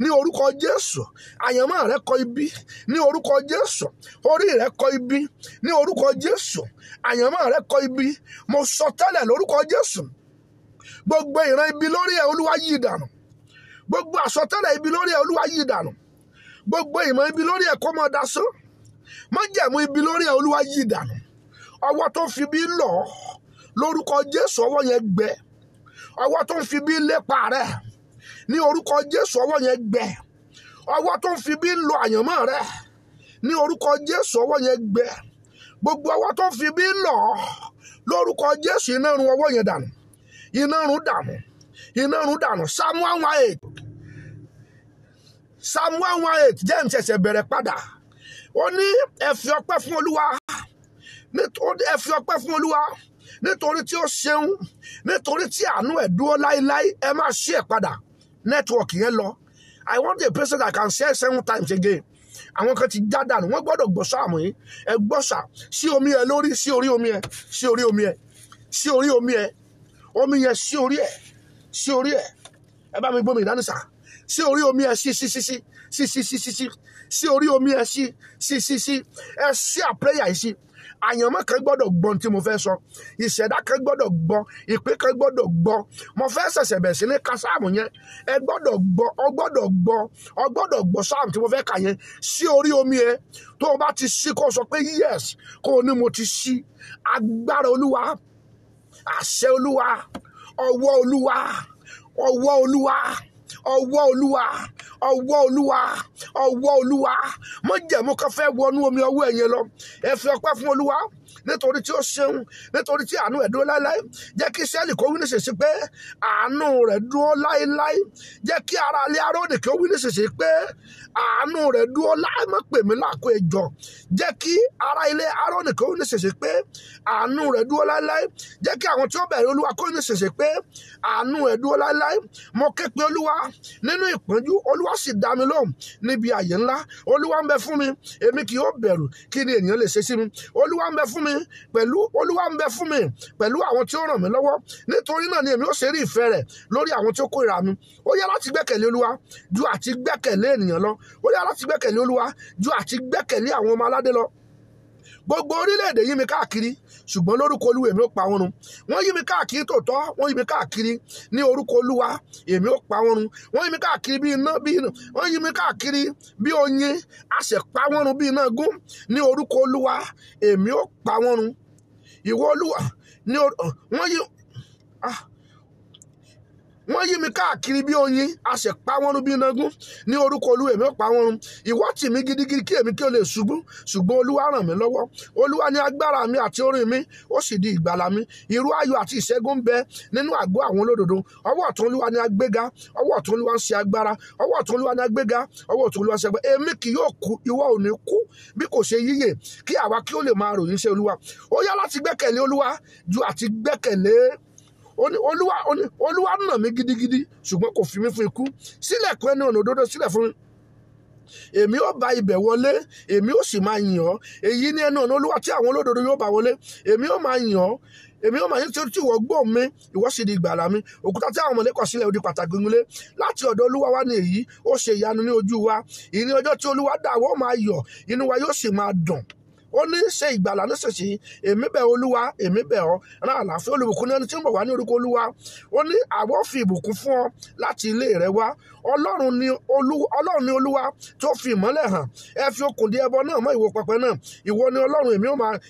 ní orúkọ Jésù. Àyànmọ́ rẹ kọ ibi ní orúkọ Jésù. Orí rẹ kọ ibi ní orúkọ Jésù. Àyànmọ́ rẹ kọ ibi. Mo sọ tẹ́lẹ̀ lórúkọ Jésù. Gbogbo ìran ibi lórí ẹ Olúwa yí dànù. Gbogbo àsọtẹ́lẹ̀ ibi lórí ẹ Olúwa yí dànù. Gbogbo ìmọ̀ ibi lórí ẹ kó máa dasán. Májẹ̀mú ibi lórí ẹ Olúwa yí dànù. Ọwọ́ tó ń fi bí lọ lórúkọ Jésù ọwọ́ yẹn gbẹ. Ọwọ́ tó ń fi bí lépa rẹ ní orúkọ Jésù ọwọ́ yẹn gbẹ. Ọwọ́ tó ń fi bí lọ àyànmọ́ rẹ ní orúkọ Jésù ọwọ́ yẹn gbẹ. Gbogbo ọwọ́ tó ń fi bí lọ lórúkọ Jésù iná run ọwọ́ yẹn dànù. Iná run dànù. Iná run dànù. Psalm 118. Psalm 118 jẹ́ ìṣẹ̀ṣẹ̀ bẹ̀rẹ̀ padà. Ó ní ẹ fi ọpẹ́ fún Olúwa. Ẹ fi ọpẹ́ fún Olúwa nítorí tí ó ṣeun, nítorí tí àánú ẹ̀ dúró láíláí. Ẹ máa ṣí ẹ̀ padà. Nẹ́tíwọ̀kì yẹn lọ. I want a person that can share 7 times again. Àwọn kan ti já dànù, wọ́n gbọ́dọ̀ gbọ́ sáàmù yìí. Ẹ gbọ́ sà, sí omi ẹ lórí, sí orí omi ẹ, sí orí omi ẹ, sí orí omi ẹ, omi yẹn sí orí ẹ, sí orí ẹ. Ẹ bá mi gbómi ìdání sà. Sí orí omi ẹ sí sí orí omi ẹ sí. Ẹ sí àpẹ́yà yìí sí. Àyànmọ́ kan gbọ́dọ̀ gbọ́ tí mo fẹ́ sọ. Ìṣẹ̀dá kan gbọ́dọ̀ gbọ́. Ìpín kan gbọ́dọ̀ gbọ́. Mo fẹ́ ṣẹ̀ṣẹ̀ bẹ̀rẹ̀ sí ní ka sáàmù yẹn. Ẹ gbọ́dọ̀ gbọ́, ọ gbọ́dọ̀ gbọ́, ọ gbọ́dọ̀ gbọ́ sáàmù tí mo fẹ́ kà yẹn. Sí orí omi ẹ. Tó o bá ti ṣí kó o sọ pé yes, kó o ní mo ti ṣí. Agbára Olúwa, àṣẹ Olúwa, ọwọ́ Olúwa, ọwọ́ Olúwa, ọwọ́ Olúwa, ọwọ́ Olúwa, ọwọ́ Olúwa. Májẹ̀mú kan fẹ́ wọnú omi ọwọ́ ẹ̀yẹn lọ. Ẹ fi ọpẹ́ fún Olúwa nítorí tí ó ṣeun, nítorí tí àánú ẹ̀ dúró láéláé. Jẹ́ kí Ísírẹ́lì kó wí nísinsìnyí pé àánú rẹ̀ dúró láéláé. Jẹ́ kí ara ilé Árónì kó wí nísinsìnyí pé àánú rẹ̀ dúró láé. Má pè mí láàkó ẹjọ́. Jẹ́ kí ara ilé Árónì kó wí nísinsìnyí pé àánú rẹ̀ dúró láéláé. Jẹ́ kí àwọn tí ó bẹ̀rẹ̀ Olúwa kó wí nísinsìnyí pé àánú rẹ̀ dúró láéláé. Mo ké pe Olúwa nínú ìpọ́njú, Olúwa sì dá mi lóhùn níbi àyè ńlá. Olúwa ń bẹ fún mi, èmi kì yóò bẹ̀rù. Kí ni ènìyàn lè ṣe sí mi? Olúwa ń bẹ fún mi pẹ̀lú àwọn tí ó ràn mí lọ́wọ́. Nítorí náà ni èmi ó ṣe rí ìfẹ́ rẹ̀ lórí àwọn tí ó kórìíra mi. Ó yá láti gbẹ́kẹ̀lé Olúwa ju àti gbẹ́kẹ̀lé ènìyàn lọ. Ó yá láti gbẹ́kẹ̀lé Olúwa ju àti gbẹ́kẹ̀lé àwọn ọmọ aládé lọ. Gbogbo orílẹ̀-èdè yí mi káàkiri, ṣùgbọ́n lórúkọ Olúwa èmi ó pa wọ́n run. Wọ́n yí mi káàkiri tòótọ́, wọ́n yí mi káàkiri ní orúkọ Olúwa èmi ó pa wọ́n run. Wọ́n yí mi káàkiri bí iná, wọ́n yí mi káàkiri bí oyin, a sì pa wọ́n run bí iná gún. Ní orúkọ Olúwa èmi ó pa wọ́n run. Ìwọ Olúwa wọ́n yí mi káàkiri bí oyin, a sì pa wọ́n run bí iná gún. Ní orúkọ Olúwa èmi ó pa wọ́n run. Ìwọ tì mí gidigidi kí èmi kí ó lè ṣubú, ṣùgbọ́n Olúwa ràn mí lọ́wọ́. Olúwa ni agbára mi àti orin mi, ó sì di ìgbàlà mi. Ìró ayọ̀ àti ìṣẹ́gun ń bẹ nínú àgọ́ àwọn olódodo. Ọwọ́ ọ̀tún Olúwa ni agbéga, ọwọ́ ọ̀tún Olúwa ń ṣe agbára, ọwọ́ ọ̀tún Olúwa ni agbéga, ọwọ́ ọ̀tún Olúwa ń ṣe agbára. Èmi kì yóò kú, ìwọ ò ní kú, bí kò ṣe yíyè, kí àwa kí ó lè máa ròyìn iṣẹ́ Olúwa. Ó yá láti gbẹ́kẹ̀lé Olúwa ju àti gbẹ́kẹ̀lé Olúwa nà mí gidigidi, ṣùgbọ́n kò fi mí fún ikú. Sílẹ̀kùn ẹnu ọ̀nà òdodo sílẹ̀ fún mi. Èmi ó bá ibẹ̀ wọlé, èmi ó sì máa yìn ọ́. Èyí ni ẹnu ọ̀nà Olúwa tí àwọn olódodo yóò bá wọlé. Èmi ó máa yìn ọ́. Èmi ó máa yìn tí ìwọ gbọ́ mi, ìwọ sì di ìgbàlà mi. Òkúta tí àwọn ọmọlé kọ̀ sílẹ̀ ó di pàtàkì gúnlé. Láti ọ̀dọ̀ Olúwa wá ní èyí, ó ṣe ìyanu ní ojú wa. Ìní ọjọ́ tí Olúwa dá, wa ó máa yọ̀, inú wa yóò sì máa dùn. Ó ní ṣe ìgbàlà nísinsìnyí. Èmi bẹ̀ Olúwa, èmi bẹ̀ ọ́, rán àlàáfíà. Olùbùkún ní ẹni tí ń bọ̀ wá ní orúkọ Olúwa. Ó ní àwa fi ìbùkún fún ọ láti ilé rẹ wá. Ọlọ́run ni Olúwa tó fi ìmọ́lẹ̀ hàn. Ẹ fi okùn di ẹbọ náà mọ́ ìwo pẹpẹ náà. Ìwọ ni Ọlọ́run,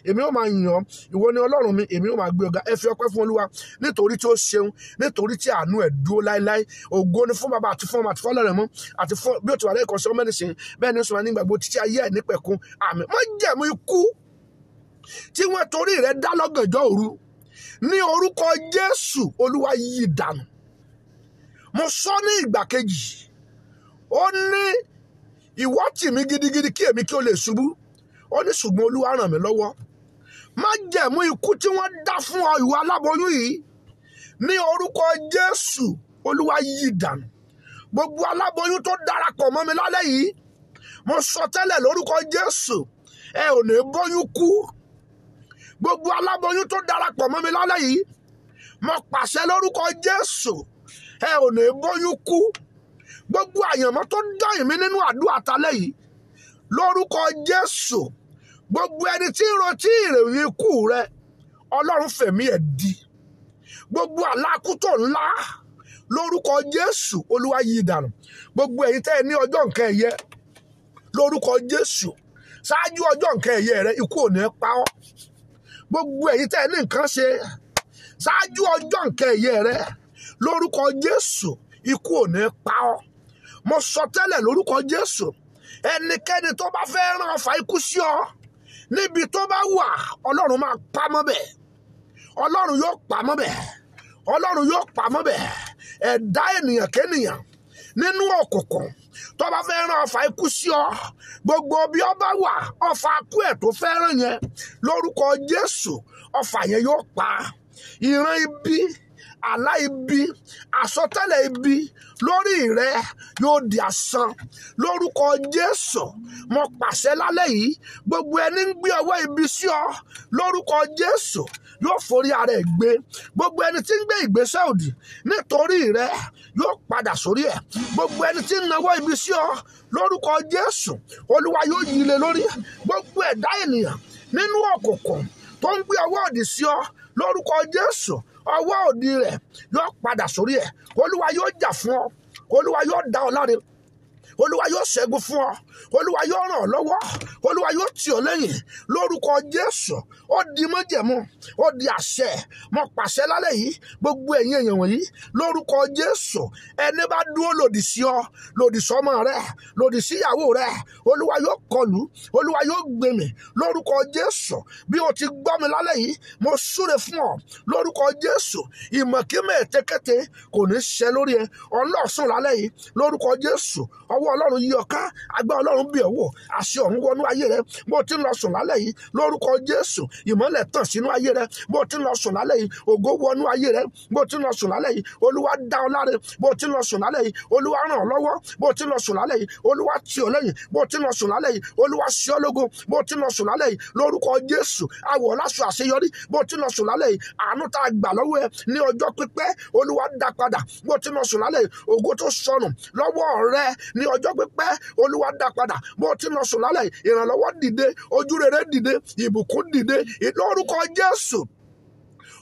èmi ó máa yìn ọ́. Ìwọ ni Ọlọ́run mi, èmi ó máa gbé ọ̀gá. Ẹ fi ọpẹ́ fún Olúwa nítorí tí ó ṣeun, nítorí tí àánú ẹ̀ dúró láéláé. Ògo ni fún Baba àti fún Ọmọ àti fún Ọlọ́run mọ́, àti fún bí ó ti wà lẹ́yìn kan sí ọmọ ẹnìsìn, bẹ́ẹ̀ ni ó sì wà nígbàgbọ́ títí ayé ẹ̀ nípẹ̀kun. Àmín. Májẹ̀mú ikú tí wọ́n torí rẹ̀ dá lọ́gànjọ́ òru ní orúkọ Jésù Olúwa yí dànù. Mo sọ ní ìgbà kejì, ó ní ìwọ tì mí gidigidi kí èmi kí ó lè ṣubú, ó ní ṣùgbọ́n Olúwa ràn mí lọ́wọ́. Májẹ̀mú ikú tí wọ́n dá fún ọ ìwọ aláboyún yìí, ní orúkọ Jésù Olúwa yí dànù. Gbogbo aláboyún tó darapọ̀ mọ́ mi lálẹ́ yìí, mo sọ tẹ́lẹ̀ lórúkọ Jésù, ẹ ò ní bóyún kú. Gbogbo aláboyún tó darapọ̀ mọ́ mi lálẹ́ yìí, mo pàṣẹ lórúkọ Jésù, ẹ ò ní bóyún kú. Gbogbo àyànmọ́ tó dá ìmí nínú àdúrà talẹ́ yìí, lórúkọ Jésù, gbogbo ẹni tí ń retí ìròyìn ikú rẹ, Ọlọ́run fẹ̀mí ẹ̀ di. Gbogbo àlákú tó ńlá, lórúkọ Jésù Olúwa yí dànù. Gbogbo ẹ̀yin tẹ́ ẹ ní ọjọ́ nǹkan ẹ̀yẹ, lórúkọ Jésù, ṣáájú ọjọ́ nǹkan ẹ̀yẹ rẹ ikú ò ní pa ọ́. Gbogbo ẹ̀yin tẹ́ ẹ ní nǹkan ṣe, ṣáájú ọjọ́ nǹkan ẹ̀yẹ rẹ, lórúkọ Jésù ikú ò ní pa ọ́. Mo sọ tẹ́lẹ̀ lórúkọ Jésù, ẹnikẹ́ni tó bá fẹ́ rán ọfà ikú sí ọ, níbi tó bá wà, Ọlọ́run máa pa mọ́ bẹ̀. Ọlọ́run yóò pa mọ́ bẹ̀. Ọlọ́run yóò pa mọ́ bẹ̀. Ẹ̀dá ènìyàn kénìyàn nínú òkùnkùn tó bá fẹ́ rán ọfà ikú sí ọ, gbogbo bí ọ bá wà, ọfà ikú ẹ̀ tó fẹ́ rán yẹn, lórúkọ Jésù ọfà yẹn yóò pa. Ìran ibi, àlá ibi, àsọtẹ́lẹ̀ ibi lórí rẹ yóò di asán. Lórúkọ Jésù, mo pàṣẹ lálẹ́ yìí, gbogbo ẹni ń gbé ọwọ́ ibi sí ọ, lórúkọ Jésù yóò forí ara ẹ̀ gbé. Gbogbo ẹni tí ń gbé ìgbésẹ̀ òdì nítorí rẹ yóò padà sórí ẹ̀. Gbogbo ẹni tí ń nawọ́ ibi sí ọ, lórúkọ Jésù Olúwa yóò yí lé lórí. Gbogbo ẹ̀dá ènìyàn nínú òkùnkùn tó ń gbé ọwọ́ òdì sí ọ, lórúkọ Jésù ọwọ́ òdì rẹ̀ yóò padà sórí ẹ̀. Olúwa yóò jà fún ọ. Olúwa yóò dá ọ láre. Olúwa yóò ṣẹ́gun fún ọ. Olúwa yóò ràn ọ́ lọ́wọ́. Olúwa yóò tì ọ́ lẹ́yìn. Lórúkọ Jésù, ó di májẹ̀mú, ó di àṣẹ. Mo pàṣẹ lálẹ́ yìí, gbogbo ẹ̀yin èèyàn wọ̀nyí, lórúkọ Jésù, ẹni bá dúró lòdì sí ọ, lòdì sọ́mọ rẹ, lòdì sí ìyàwó rẹ, Olúwa yóò kọlù, Olúwa yóò gbèmí. Lórúkọ Jésù, bí o ti gbọ́ mi lálẹ́ yìí, mo súre fún ọ. Lórúkọ Jésù, ìmọ̀kímọ̀ ètekéte kò ní ṣẹ lórí ẹ. Ọlọ́sùn lálẹ́ yìí, lórúkọ Jésù, ọwọ́ Ọlọ́run yí ọ ká, agbára Ọlọ́run bí ọ wò, àṣẹ ọ̀run wọnú ayé rẹ. Bó ti ń lọ sùn lálẹ́ yìí, lórúkọ Jésù, ìmọ́lẹ̀ tàn sínú ayé rẹ. Bó ti ń lọ sùn lálẹ́ yìí, ògo wọnú ayé rẹ. Bó ti ń lọ sùn lálẹ́ yìí, Olúwa dá ọ láre. Bó ti ń lọ sùn lálẹ́ yìí, Olúwa ràn ọ́ lọ́wọ́. Bó ti ń lọ sùn lálẹ́ yìí, Olúwa tì ọ́ lẹ́yìn. Bó ti ń lọ sùn lálẹ́ yìí, Olúwa ṣe ọ́ lógo. Bó ti ń lọ sùn lálẹ́ yìí, lórúkọ Jésù, àwọ̀ láṣọ àṣeyọrí. Bó ti ń lọ sùn lálẹ́ yìí, àánú tá a gbà lọ́wọ́ ẹ ní ọjọ́ pípẹ́, Olúwa dá padà. Bó ti ń lọ sùn lálẹ́ yìí, ògo tó sọnù lọ́wọ́ rẹ ní ọjọ́ pípẹ́, Olúwa dá padà. Bó ti ń lọ sùn lálẹ́ yìí, ìrànlọ́wọ́ dìde, ojú rere dìde, ìbùkún dìde. Lórúkọ Jésù,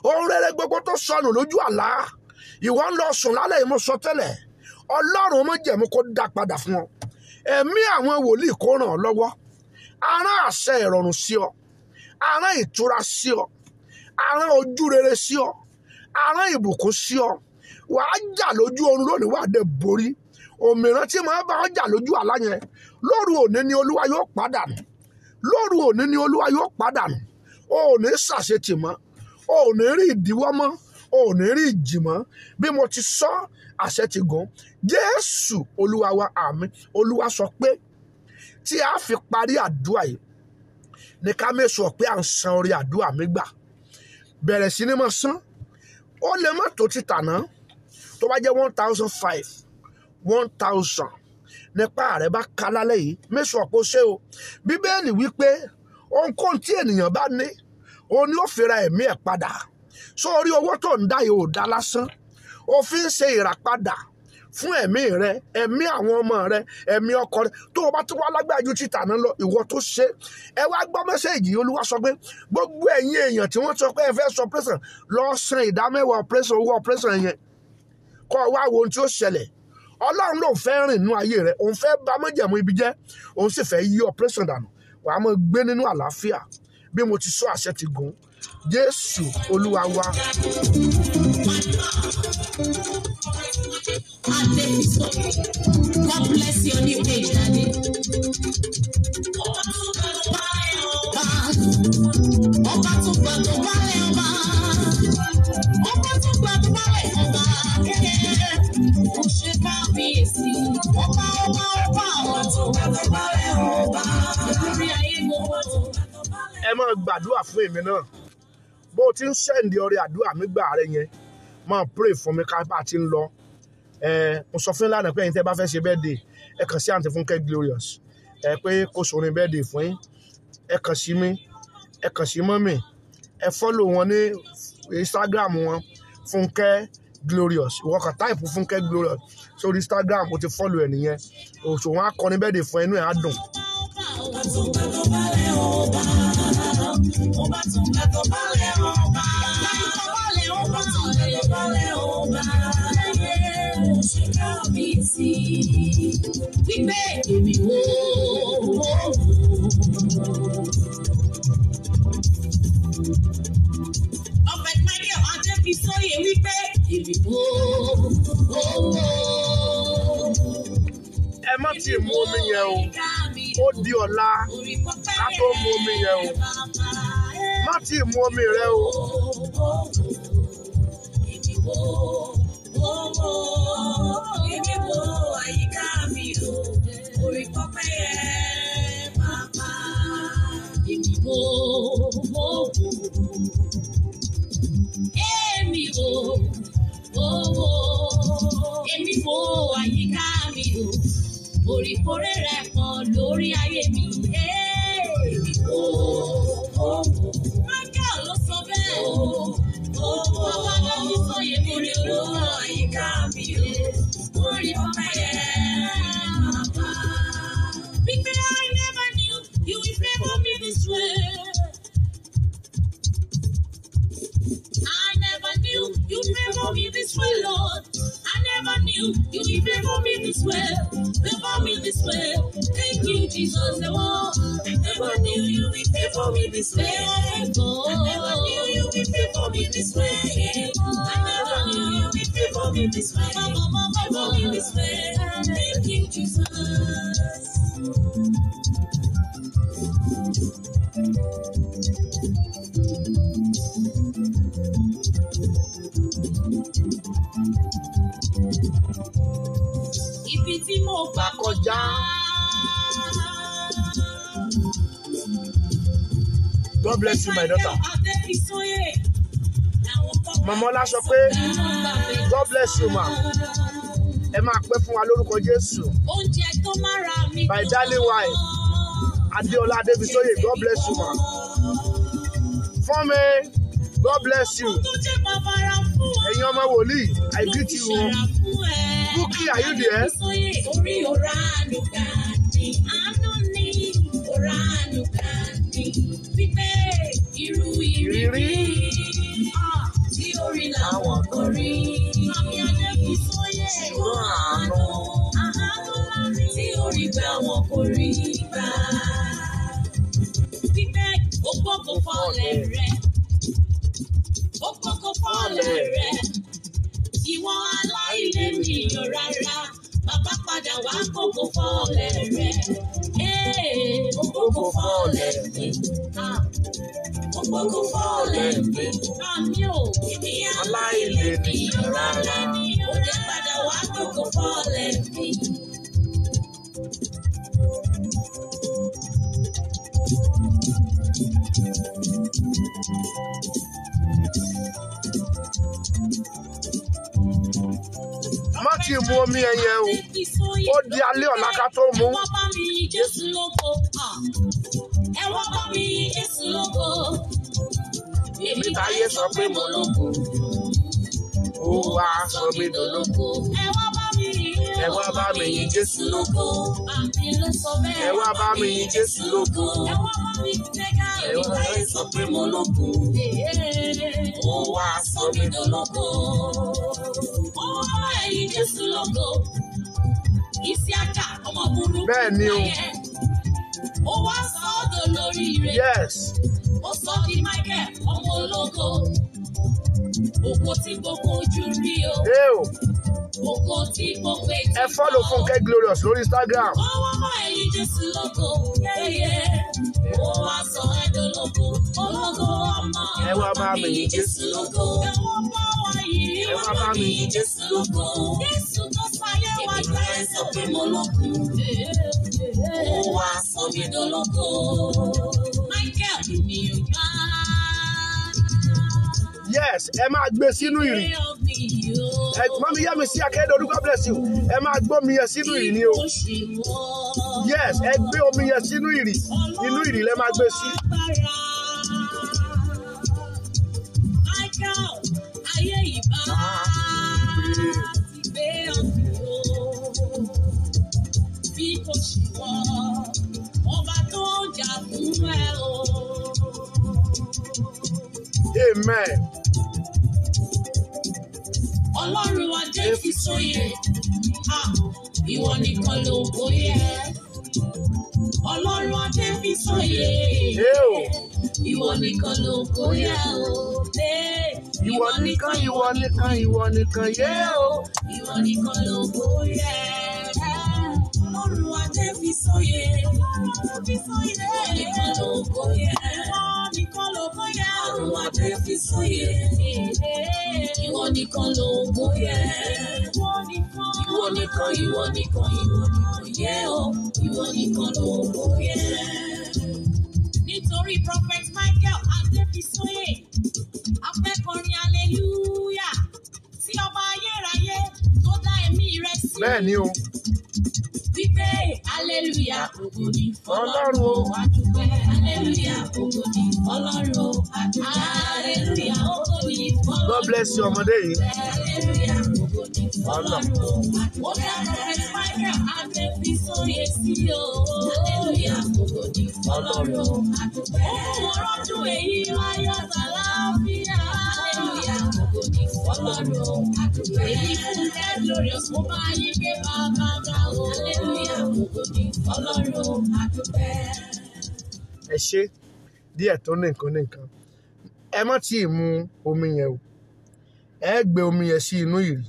ohun rere gbogbo tó sọnù lójú àlá, ìwọ ń lọ sùn lálẹ́ yìí, mo sọ tẹ́lẹ̀, Ọlọ́run májẹ̀mú kó dá padà fún ọ. Ẹ̀mí àwọn wòlíì kó ràn ọ́ lọ́wọ́. Arán àṣẹ ìrọ̀rùn sí ọ, arán ìtura sí ọ, arán ojú rere sí ọ, arán ìbùkún sí ọ. Wàá jà lójú oorun lónìí, wàá dé borí. Òmìrán tí máa bá ọ jà lójú àlá yẹn, lóru òní ni Olúwa yóò pàdánù. Lóru òní ni Olúwa yóò pàdánù. O ò ní ṣàṣetì mọ́, o ò ní rí ìdíwọ́ mọ́, o ò ní rí ìjì mọ́. Bí mo ti sọ, àṣẹ ti gùn. Jésù Olúwa wa, àmín. Olúwa sọ pé tí a fi parí àdúrà yìí, ní ká mẹ́sọ̀ pé à ń san orí àdúrà mi gbà. Bẹ̀rẹ̀ sí ní máa san. Ó lè má tó ti tàná, tó bá jẹ́ 1,500, 1,000 nípa rẹ̀ bá ká lálẹ́ yìí, mẹ́sọ̀ pé ó ṣe o. Bíbélì wípé ohunkóhun tí ènìyàn bá ní, òun ni ó fi ra ẹ̀mí ẹ̀ padà. Sórí owó tó ń dá yìí ò dá lásán. Ó fi ń ṣe ìràpadà fún ẹ̀mí rẹ, ẹ̀mí àwọn ọmọ rẹ, ẹ̀mí ọkọ rẹ. Tó o bá tún wá lágbára ju títà náà lọ, ìwọ tó ṣe. Ẹ wá gbọ́ mẹ́sẹ̀jì, Olúwa sọ pé gbogbo ẹ̀yin èèyàn tí wọ́n sọ pé ẹ fẹ́ sọ operation, lọ san ìdámẹ́wàá operation, owó operation yẹn. Kọ́ wá wo ohun tí ó ṣẹlẹ̀. Ọlọ́run ló ń fẹ́ rìn nínú ayé rẹ, òun fẹ́ bá májẹ̀mú ibi jẹ́, òun sì fẹ́ yí operation dànù. Wàá máa gbé nínú àlàáfíà. Bí mo ti sọ, àṣẹ ti gùn. Jésù Olúwa wa. God bless your new age, Daddy. Ọba tó gbàgbọ́ wálé ọba. ẹ máa gbàdúrà fún èmi náà bó o ti ń sẹ́ǹdì ọrẹ àdúrà mi gbà rẹ yẹn máa pray fún mi ká bá ti ń lọ mo sọ fún lánàá pé ẹ̀yin tẹ́ bá fẹ́ ṣe birthday ẹ kàn sí àǹtí Fúnkẹ́ Glorious pé kó sọrin birthday fún yín ẹ kàn sí mi ẹ kàn sí mọ́mì ẹ follow wọn ní Instagram wọn Fúnkẹ́ Glorious ìwọ kan táìpù Fúnkẹ́ Glorious sórí Instagram mo ti follow ẹ nìyẹn òṣù wọn á kọrin birthday fún ẹnu ẹ á dùn. Ọ̀pẹ̀ Michael Adébísóyè wípé èmi wò ẹ má tí ì mú omi yẹn ó di ọ̀la ká tó mú omi yẹn má tí ì mú omi rẹ o. Èmi wò àyíká mi o, orí pọ́pẹ́ yẹn bàbá. Èmi wò èmi wò àyíká mi o, orí kórè rẹ̀ pọ̀ lórí ayé mi. Èmi wò Michael ló sọ bẹ́ẹ̀. Bàbá lọ́dún sọ yẹ mi rí olówó àyíká mi o, orí pọ́pẹ́ yẹn bàbá. Because I never knew you would favor me this way. I never knew you'd favor me this way, Lord. I never knew you would favor me this way. Favor me this way. Thank you, Jesus. I never knew you would favor me this way. I never knew you would favor me this way. I never knew you would favor me this way. Favor me this way. Thank you, Jesus. Ibi tí mo gbà kọjá. God bless you, my daughter. Mama Ọlá sọ pé God bless you, ma. Ẹ máa pẹ́ fún wa lórúkọ Jésù. Oúnjẹ tó máa ra mi. My darling wife, Adéọlá Adébísóyè, God bless you, ma. Fún mi, God bless you. Ẹ̀yin ọmọ wòlíì, I greet you. Bukky, are you there? Orí ọ̀rá àlùkà ni àánú ní ọ̀rá àlùkà ni pípé irú ìrírí tí orí làwọn kò rí. Àmì Adébísóyè ṣùgbọ́n àánú tí orí gbà wọn kò rí gbà. Pípé òpópó fọ́lẹ̀ rẹ̀, òpópó fọ́lẹ̀ rẹ̀. Ìwọ aláìlẹ́nìyàn rárá, bàbá padà wá kókó fọ́ọ̀lẹ̀ rẹ̀. Kókó fọ́ọ̀lẹ̀ mi. Kókó fọ́ọ̀lẹ̀ mi. Àmì ò, èmi aláìlẹ́nìyàn rárá, òde padà wá kókó fọ́ọ̀lẹ̀ mi. Má tí ì mú omi ẹyẹ o, ó di alẹ́ ọ̀la ká tó mú. Ẹ wá bá mi yìn Jésù lógo. Ẹ wá bá mi yìn Jésù lógo. Èmi táyé sọ pé mo lógo, ó wá sọ mí dológo. Ẹ wá bá mi yìn, Ẹ wá bá mi yìn Jésù lógo. Àmì ló sọ bẹ́ẹ̀. Ẹ wá bá mi yìn Jésù lógo. Ẹ wá bá mi gbéga. Èmi táyé sọ pé mo lógo, ó wá sọ mí dológo. Ó wá ẹ̀yìn Jésù lógo. Isiaka ọmọ burúkú. Bẹ́ẹ̀ ni o. Ó wá sọ ọ́ dolórí rẹ̀. Yes. Ó sọ di Michael ọmọ ológo. Ògo tí gbogbo ojú rí o. Ògo tí gbogbo etí gbọ́. Ẹ follow Fúnkẹ́ Glorious lórí Instagram. Ó wá mọ ẹ̀yìn Jésù lógo. Ó wá sọ ẹ́ dológo. Ológo ọmọ. Ẹ wá bá mi yìn Jésù lógo. Ẹ wá bá wa yìí. Ẹ wá bá mi yìn Jésù lógo. Jésù tó sáyé wá jẹ́. Èmi sọ pé mo lógo. Ó wá sọ mí dológo. Michael Yes, ẹ máa gbé sínú ìrì. Mami Yẹ́misí Akérédolú, God bless you. Ẹ máa gbé omi yẹn sínú ìrì ni o. Yes, ẹ gbé omi yẹn sínú ìrì. Inú ìrì lẹ máa gbé sí. Ayé ìbá ti gbé ọ̀gbìn o, bí kò sí wọ́, ọba tó jà fún ẹ o. Amen. Ọlọ́run adé fi sóyè, ìwọ nìkan ló bóyá. Ọlọ́run adé fi sóyè, ìwọ nìkan ló bóyá o. Ìwọ nìkan, ìwọ nìkan, ìwọ nìkan, yé o. Ìwọ nìkan ló bóyá. Ọlọ́run adé fi sóyè, ìwọ nìkan ló bóyá. Ìwọ nìkan ló bóyá. Ọlọ́run adé fi sóyè, ìwọ nìkan ló bóyá. Ìwọ nìkan, ìwọ nìkan, ìwọ nìkan, yé o. Ìwọ nìkan ló bóyá. Nítorí Prophet Michael Adébísóyè, afẹ́kọrin hallelujah sí ọba ayérayé tó dá ẹ̀mí rẹ̀ sí. Bẹ́ẹ̀ ni o. Wípé hallelujah ògo ni fọ́lọ́run o, àdúpẹ́. Hallelujah ògo ni fọ́lọ́run o, àdúpẹ́. Hallelujah ògo ni fọ́lọ́run o. God bless you ọmọdé yìí. Hallelujah ògo ni fọ́lọ́run o, àdúpẹ́. Ó dá Prophet Michael Adébísóyè sí o. Hallelujah ògo ni fọ́lọ́run o, àdúpẹ́. Ó rọ́dún èyí láyọ̀ tàlàáfíà. Hallelujah ògo ni fọ́lọ́run o, àdúpẹ́. Èyí fún ẹ glorious mo bá yí gbé bàbá ga o. Hallelujah ògo ni fọ́lọ́run o, àdúpẹ́. Ẹ ṣe díẹ̀ tó ní nǹkan. Ẹ má tí ì mu omi yẹn o. Ẹ gbé omi yẹn sí inú ìrì.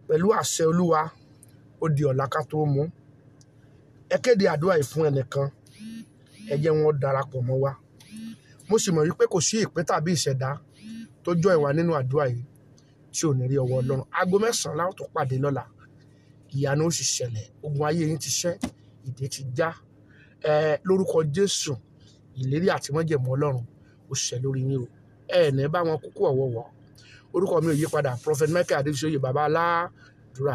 Pẹ̀lú àṣẹ Olúwa, ó di ọ̀la ká tó mú. Ẹ kéde àdúrà yìí fún ẹnìkan. Ẹ jẹ́ wọn darapọ̀ mọ́ wa. Mo sì mọ̀ wípé kò sí ìpín tàbí ìṣẹ̀dá tó jọ ìwà nínú àdúrà yìí tí ò ní rí ọwọ́ Ọlọ́run. Aago 9 la ó tún pàdé lọ́la. Ìyanu ó sì ṣẹlẹ̀. Ogun ayé yín ti ṣẹ́, ìdè ti já. Lórúkọ Jésù, ìlérí àti májẹ̀mú Ọlọ́run ó ṣẹ lórí yín o. Ní bá wọn kúkú ọ̀wọ̀wọ̀. Orúkọ mi ò yí padà. Prophet Michael Adébísóyè, bàbá aládùúrà.